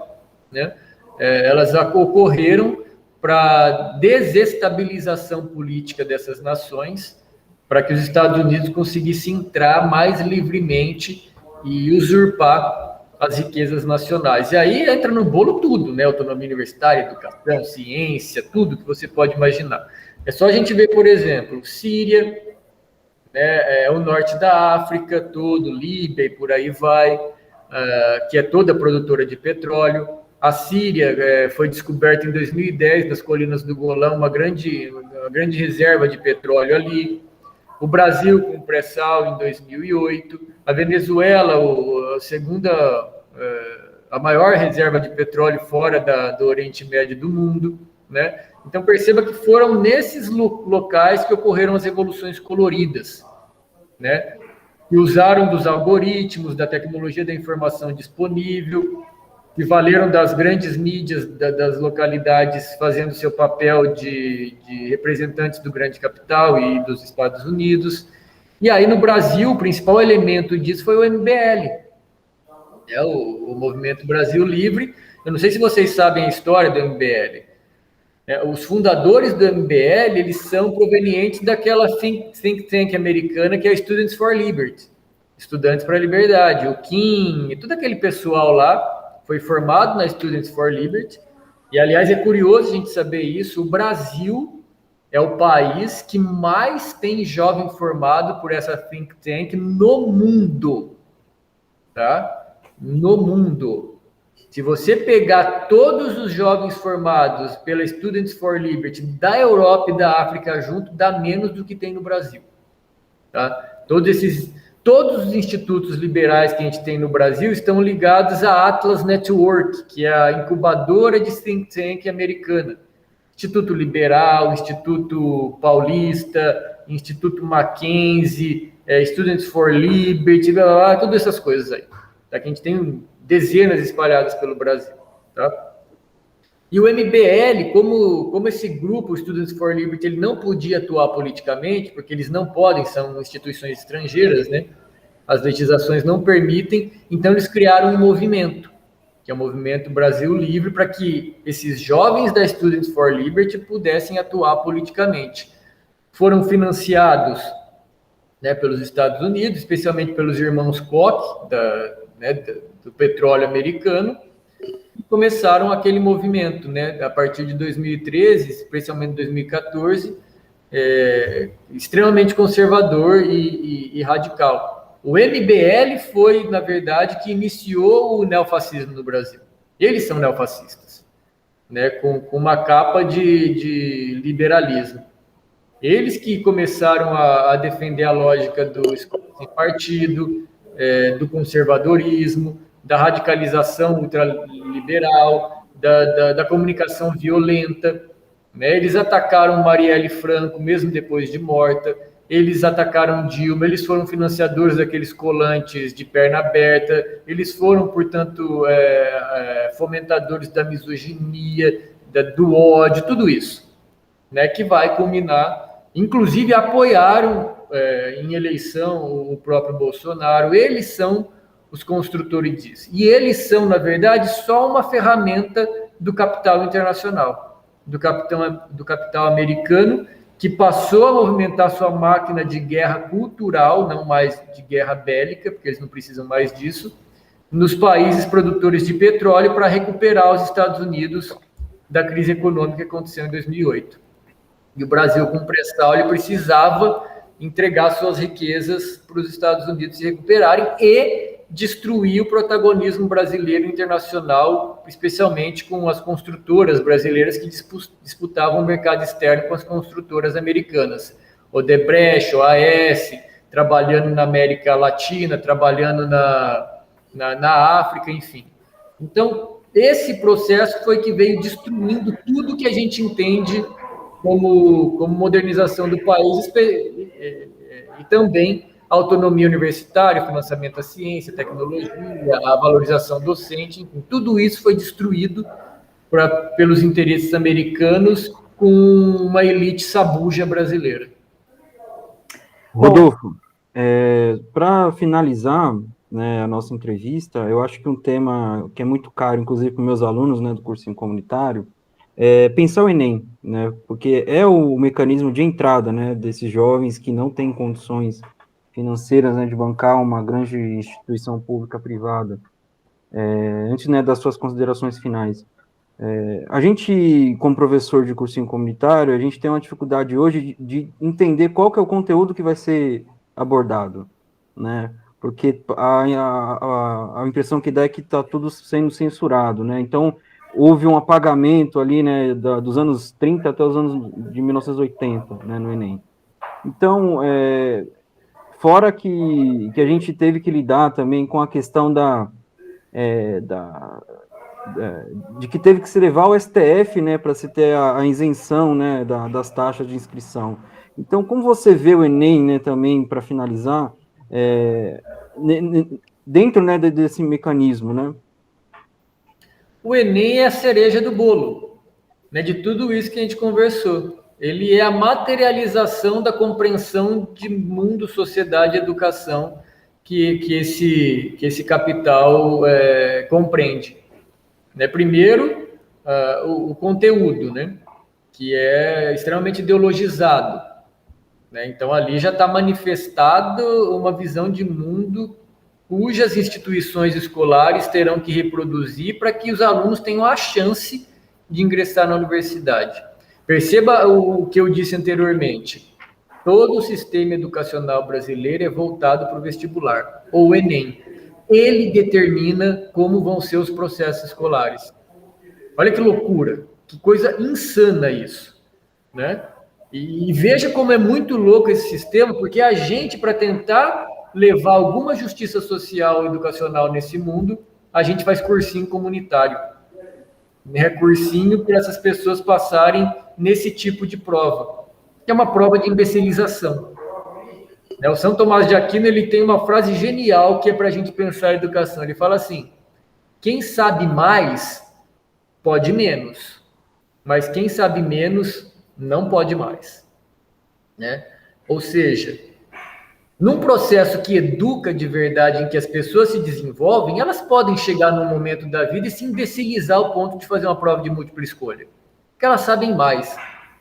né? Elas ocorreram para desestabilização política dessas nações, para que os Estados Unidos conseguissem entrar mais livremente e usurpar as riquezas nacionais. E aí entra no bolo tudo, né? Autonomia universitária, educação, ciência, tudo que você pode imaginar. É só a gente ver, por exemplo, Síria, né, o norte da África todo, Líbia e por aí vai, que é toda produtora de petróleo. A Síria foi descoberta em 2010, nas colinas do Golão, uma grande reserva de petróleo ali. O Brasil com pré-sal em 2008. A Venezuela, a maior reserva de petróleo fora do Oriente Médio do mundo, né? Então, perceba que foram nesses locais que ocorreram as revoluções coloridas, né? Que usaram dos algoritmos, da tecnologia da informação disponível, que valeram das grandes mídias das localidades fazendo seu papel de representantes do grande capital e dos Estados Unidos. E aí, no Brasil, o principal elemento disso foi o MBL, o Movimento Brasil Livre. Eu não sei se vocês sabem a história do MBL. Os fundadores do MBL, eles são provenientes daquela think tank americana que é a Students for Liberty, Estudantes para a Liberdade. O Kim e todo aquele pessoal lá foi formado na Students for Liberty. E, aliás, é curioso a gente saber isso, o Brasil é o país que mais tem jovem formado por essa think tank no mundo, tá? No mundo. Se você pegar todos os jovens formados pela Students for Liberty da Europa e da África junto, dá menos do que tem no Brasil. Tá? Todos os institutos liberais que a gente tem no Brasil estão ligados à Atlas Network, que é a incubadora de think tank americana. Instituto Liberal, Instituto Paulista, Instituto Mackenzie, Students for Liberty, blá, blá, blá, todas essas coisas aí. Tá? Que a gente tem dezenas espalhadas pelo Brasil. Tá? E o MBL, como esse grupo, Students for Liberty, ele não podia atuar politicamente, porque eles não podem, são instituições estrangeiras, né? As legislações não permitem, então eles criaram um movimento, que é o Movimento Brasil Livre, para que esses jovens da Students for Liberty pudessem atuar politicamente. Foram financiados, né, pelos Estados Unidos, especialmente pelos irmãos Koch, do petróleo americano, e começaram aquele movimento, né, a partir de 2013, especialmente 2014, extremamente conservador e radical. O MBL foi, na verdade, que iniciou o neofascismo no Brasil. Eles são neofascistas, né, com uma capa de liberalismo. Eles que começaram a defender a lógica do escola sem partido, do conservadorismo, da radicalização ultraliberal, da comunicação violenta, né? Eles atacaram Marielle Franco, mesmo depois de morta, eles atacaram Dilma, eles foram financiadores daqueles colantes de perna aberta, eles foram, portanto, fomentadores da misoginia, do ódio, tudo isso, né? Que vai culminar, inclusive apoiaram em eleição o próprio Bolsonaro. Eles são os construtores disso. E eles são, na verdade, só uma ferramenta do capital internacional, do capital americano, que passou a movimentar sua máquina de guerra cultural, não mais de guerra bélica, porque eles não precisam mais disso, nos países produtores de petróleo para recuperar os Estados Unidos da crise econômica que aconteceu em 2008. E o Brasil, com pressão, ele precisava entregar suas riquezas para os Estados Unidos se recuperarem e destruir o protagonismo brasileiro internacional, especialmente com as construtoras brasileiras que disputavam o mercado externo com as construtoras americanas. Odebrecht, OAS, trabalhando na América Latina, trabalhando na África, enfim. Então, esse processo foi que veio destruindo tudo que a gente entende como modernização do país e também a autonomia universitária, financiamento da ciência, tecnologia, a valorização docente, enfim, tudo isso foi destruído pelos interesses americanos com uma elite sabuja brasileira. Rodolfo, para finalizar, né, a nossa entrevista, eu acho que um tema que é muito caro, inclusive para meus alunos, né, do cursinho comunitário, pensar o Enem, né, porque é o mecanismo de entrada, né, desses jovens que não têm condições financeiras, né, de bancar uma grande instituição pública privada. Antes, né, das suas considerações finais, a gente, como professor de cursinho comunitário, a gente tem uma dificuldade hoje de entender qual que é o conteúdo que vai ser abordado, né, porque a impressão que dá é que está tudo sendo censurado, né, então houve um apagamento ali, né, dos anos 30 até os anos de 1980, né, no Enem. Então, fora que a gente teve que lidar também com a questão de que teve que se levar ao STF, né, para se ter a isenção, né, das taxas de inscrição. Então, como você vê o Enem, né, também, para finalizar, dentro, né, desse mecanismo, né? O Enem é a cereja do bolo, né, de tudo isso que a gente conversou. Ele é a materialização da compreensão de mundo, sociedade e educação que esse capital compreende. Né, primeiro, o conteúdo, né, que é extremamente ideologizado. Né, então, ali já está manifestado uma visão de mundo cujas instituições escolares terão que reproduzir para que os alunos tenham a chance de ingressar na universidade. Perceba o que eu disse anteriormente. Todo o sistema educacional brasileiro é voltado para o vestibular, ou o Enem. Ele determina como vão ser os processos escolares. Olha que loucura, que coisa insana isso, né? E veja como é muito louco esse sistema, porque a gente, para tentar levar alguma justiça social e educacional nesse mundo, a gente faz cursinho comunitário. Né? Cursinho para essas pessoas passarem nesse tipo de prova, que é uma prova de imbecilização. Né? O São Tomás de Aquino, ele tem uma frase genial que é para a gente pensar a educação. Ele fala assim: quem sabe mais pode menos, mas quem sabe menos não pode mais. Né? Ou seja, num processo que educa de verdade, em que as pessoas se desenvolvem, elas podem chegar num momento da vida e se imbecilizar ao ponto de fazer uma prova de múltipla escolha. Porque elas sabem mais.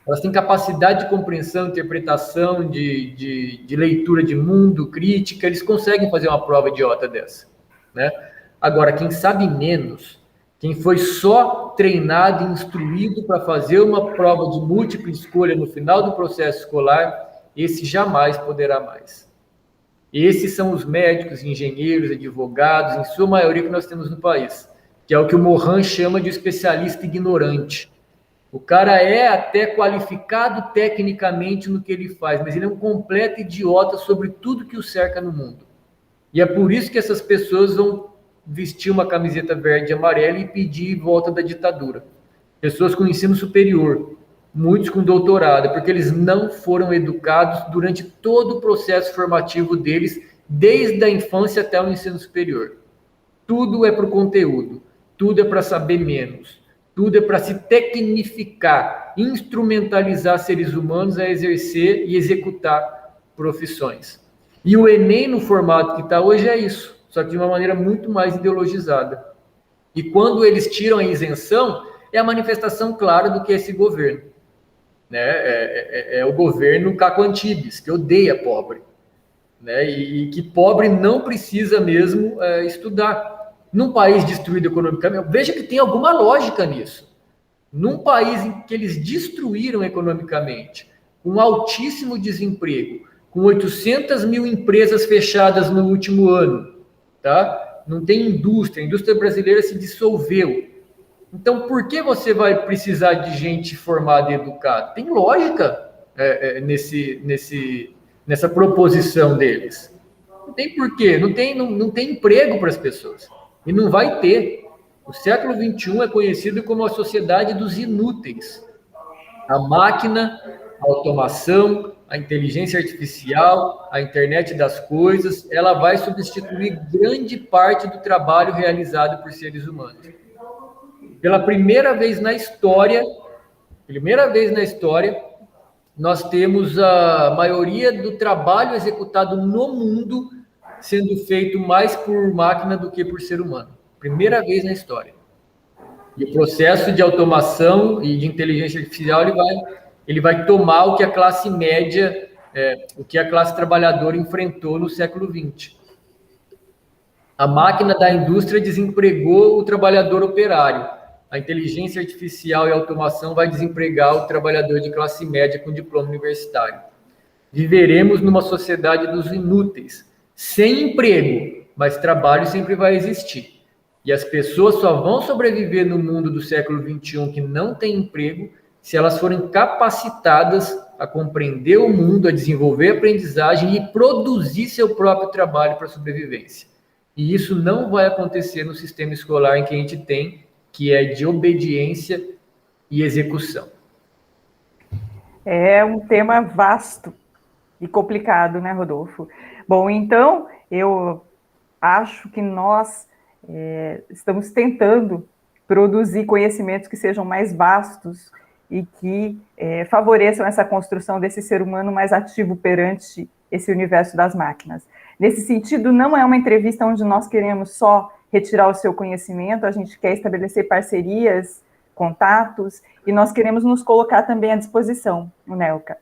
Elas têm capacidade de compreensão, interpretação, de leitura de mundo, crítica, eles conseguem fazer uma prova idiota dessa. Né? Agora, quem sabe menos, Quem foi só treinado e instruído para fazer uma prova de múltipla escolha no final do processo escolar, esse jamais poderá mais. Esses são os médicos, engenheiros, advogados, em sua maioria que nós temos no país, que é o que o Morin chama de especialista ignorante. O cara é até qualificado tecnicamente no que ele faz, mas ele é um completo idiota sobre tudo que o cerca no mundo. E é por isso que essas pessoas vão vestir uma camiseta verde e amarela e pedir volta da ditadura. Pessoas com ensino superior, muitos com doutorado, porque eles não foram educados durante todo o processo formativo deles, desde a infância até o ensino superior. Tudo é para o conteúdo, tudo é para saber menos, tudo é para se tecnificar, instrumentalizar seres humanos a exercer e executar profissões. E o Enem, no formato que está hoje, é isso, só que de uma maneira muito mais ideologizada. E quando eles tiram a isenção, é a manifestação clara do que é esse governo. Né? É o governo Caco Antibes, que odeia pobre. Né? E que pobre não precisa mesmo estudar. Num país destruído economicamente, veja que tem alguma lógica nisso. Num país em que eles destruíram economicamente, com altíssimo desemprego, com 800 mil empresas fechadas no último ano, tá? Não tem indústria, a indústria brasileira se dissolveu. Então, por que você vai precisar de gente formada e educada? Tem lógica nessa proposição deles. Não tem porquê, não tem emprego para as pessoas. E não vai ter. O século XXI é conhecido como a sociedade dos inúteis. A máquina, a automação, a inteligência artificial, a internet das coisas, ela vai substituir grande parte do trabalho realizado por seres humanos. Pela primeira vez na história, nós temos a maioria do trabalho executado no mundo sendo feito mais por máquina do que por ser humano. Primeira vez na história. E o processo de automação e de inteligência artificial, ele vai tomar o que a classe média, o que a classe trabalhadora enfrentou no século XX. A máquina da indústria desempregou o trabalhador operário. A inteligência artificial e a automação vai desempregar o trabalhador de classe média com diploma universitário. Viveremos numa sociedade dos inúteis, sem emprego, mas trabalho sempre vai existir. E as pessoas só vão sobreviver no mundo do século XXI que não tem emprego se elas forem capacitadas a compreender o mundo, a desenvolver aprendizagem e produzir seu próprio trabalho para a sobrevivência. E isso não vai acontecer no sistema escolar em que a gente tem, que é de obediência e execução. É um tema vasto e complicado, né, Rodolfo? Bom, então, eu acho que nós estamos tentando produzir conhecimentos que sejam mais vastos e que favoreçam essa construção desse ser humano mais ativo perante esse universo das máquinas. Nesse sentido, não é uma entrevista onde nós queremos só retirar o seu conhecimento, a gente quer estabelecer parcerias, contatos, e nós queremos nos colocar também à disposição, no NELCA.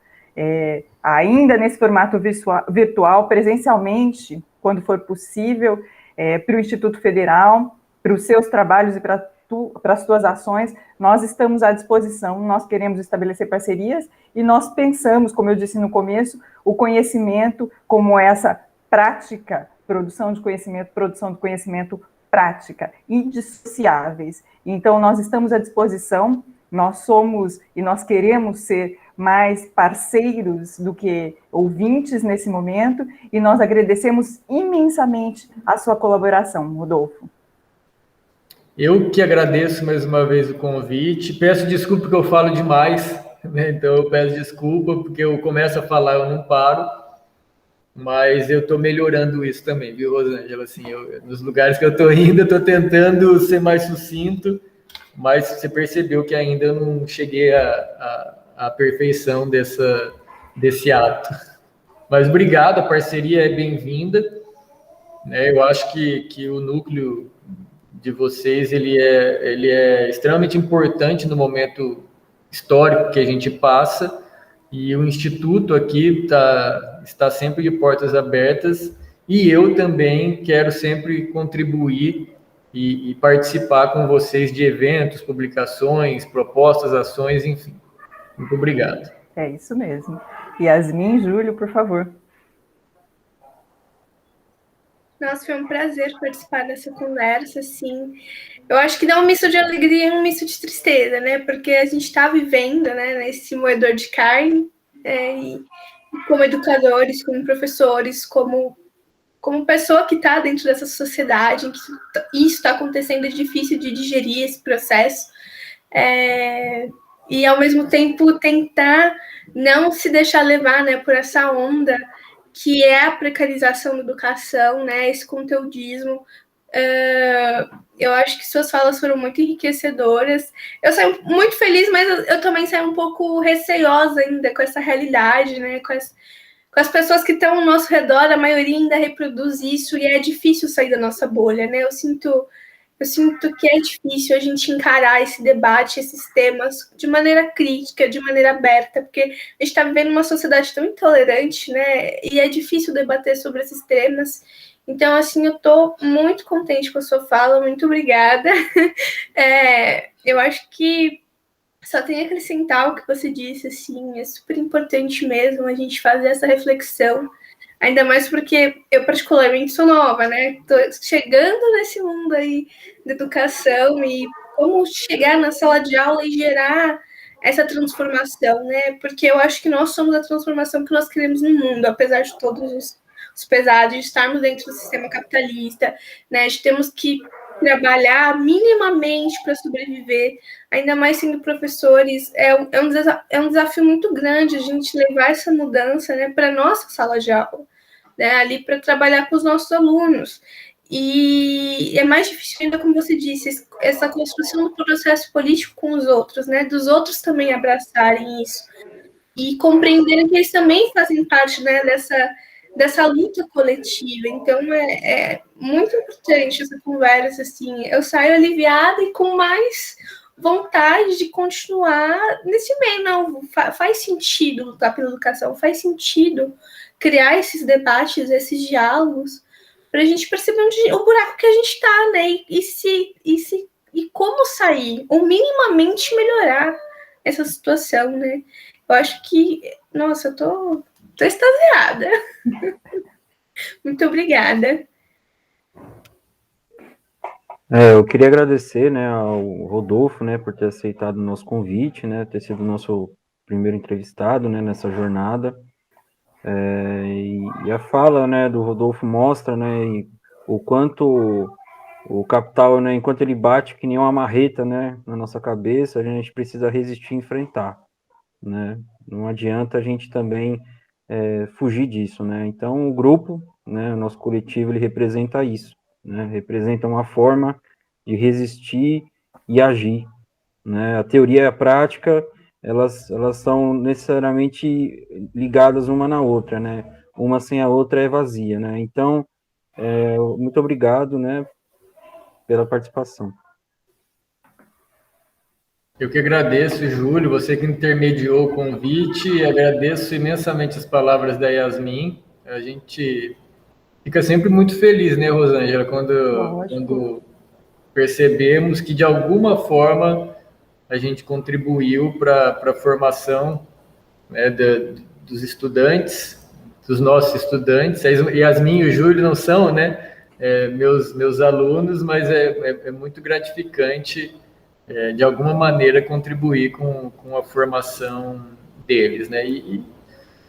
Ainda nesse formato virtual, presencialmente, quando for possível, para o Instituto Federal, para os seus trabalhos e para as suas ações, nós estamos à disposição, nós queremos estabelecer parcerias e nós pensamos, como eu disse no começo, o conhecimento como essa prática, produção de conhecimento prática, indissociáveis. Então, nós estamos à disposição, nós somos e nós queremos ser mais parceiros do que ouvintes nesse momento, e nós agradecemos imensamente a sua colaboração, Rodolfo. Eu que agradeço mais uma vez o convite, peço desculpa porque eu falo demais, né? Então eu peço desculpa porque eu começo a falar, eu não paro, mas eu estou melhorando isso também, viu, Rosângela? Assim, nos lugares que eu estou indo, eu estou tentando ser mais sucinto, mas você percebeu que ainda eu não cheguei à perfeição desse ato. Mas obrigado, a parceria é bem-vinda, né? Eu acho que o núcleo de vocês ele é extremamente importante no momento histórico que a gente passa, e o Instituto aqui está sempre de portas abertas, e eu também quero sempre contribuir e participar com vocês de eventos, publicações, propostas, ações, enfim. Muito obrigado. É isso mesmo. Yasmin, Júlio, por favor. Nossa, foi um prazer participar dessa conversa, assim. Eu acho que dá um misto de alegria e um misto de tristeza, né? Porque a gente está vivendo, né, nesse moedor de carne, e como educadores, como professores, como pessoa que está dentro dessa sociedade, em que isso está acontecendo, é difícil de digerir esse processo. E, ao mesmo tempo, tentar não se deixar levar, né, por essa onda que é a precarização da educação, né, esse conteudismo. Eu acho que suas falas foram muito enriquecedoras. Eu saio muito feliz, mas eu também saio um pouco receosa ainda com essa realidade, né, com as pessoas que estão ao nosso redor, a maioria ainda reproduz isso, e é difícil sair da nossa bolha, né? Eu sinto que é difícil a gente encarar esse debate, esses temas, de maneira crítica, de maneira aberta, porque a gente está vivendo uma sociedade tão intolerante, né? E é difícil debater sobre esses temas. Então, assim, eu estou muito contente com a sua fala, muito obrigada. Eu acho que só tenho a acrescentar o que você disse, assim, é super importante mesmo a gente fazer essa reflexão, ainda mais porque eu particularmente sou nova, né? Tô chegando nesse mundo aí da educação e como chegar na sala de aula e gerar essa transformação, né? Porque eu acho que nós somos a transformação que nós queremos no mundo, apesar de todos os pesados de estarmos dentro do sistema capitalista, né? De temos que trabalhar minimamente para sobreviver, ainda mais sendo professores, é um desafio muito grande a gente levar essa mudança, né, para a nossa sala de aula, né, ali para trabalhar com os nossos alunos. E é mais difícil ainda, como você disse, essa construção do processo político com os outros, né, dos outros também abraçarem isso e compreenderem que eles também fazem parte, né, dessa luta coletiva. Então, é muito importante essa conversa, assim. Eu saio aliviada e com mais vontade de continuar nesse meio. Não, faz sentido lutar pela educação, faz sentido criar esses debates, esses diálogos, para a gente perceber o buraco que a gente está, né? E como sair, ou minimamente melhorar essa situação, né? Eu acho que, nossa, eu tô extasiada. Muito obrigada. Eu queria agradecer, né, ao Rodolfo, né, por ter aceitado o nosso convite, né, ter sido o nosso primeiro entrevistado, né, nessa jornada. E a fala, né, do Rodolfo mostra, né, o quanto o capital, né, enquanto ele bate que nem uma marreta, né, na nossa cabeça, a gente precisa resistir e enfrentar, né. Não adianta a gente também fugir disso, né. Então, o grupo, né, o nosso coletivo, ele representa isso, né, representa uma forma de resistir e agir, né. A teoria e a prática, elas são necessariamente ligadas uma na outra, né, uma sem a outra é vazia, né. Então, muito obrigado, né, pela participação. Eu que agradeço, Júlio, você que intermediou o convite, agradeço imensamente as palavras da Yasmin. A gente fica sempre muito feliz, né, Rosângela, quando percebemos que, de alguma forma, a gente contribuiu para a formação, né, dos estudantes, dos nossos estudantes. A Yasmin e o Júlio não são, né, meus alunos, mas é muito gratificante, de alguma maneira, contribuir com a formação deles, né? E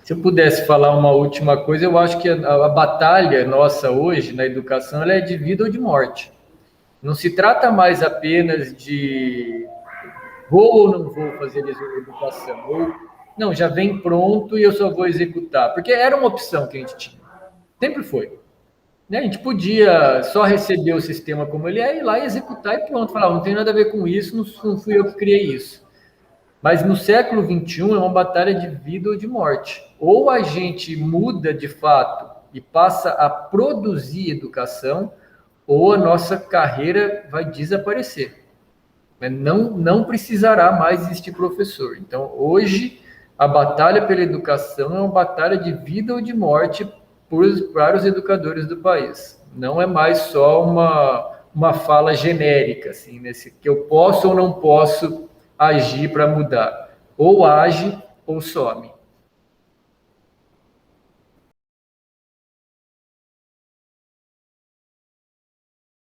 se eu pudesse falar uma última coisa, eu acho que a batalha nossa hoje na educação, ela é de vida ou de morte. Não se trata mais apenas de vou ou não vou fazer educação, ou não, já vem pronto e eu só vou executar, porque era uma opção que a gente tinha, sempre foi. Né? A gente podia só receber o sistema como ele é, ir lá e executar e pronto, falar, não tem nada a ver com isso, não fui eu que criei isso. Mas no século XXI é uma batalha de vida ou de morte. Ou a gente muda de fato e passa a produzir educação, ou a nossa carreira vai desaparecer. Não precisará mais existir professor. Então, hoje, a batalha pela educação é uma batalha de vida ou de morte para os educadores do país. Não é mais só uma fala genérica, assim, nesse que eu posso ou não posso agir para mudar. Ou age ou some.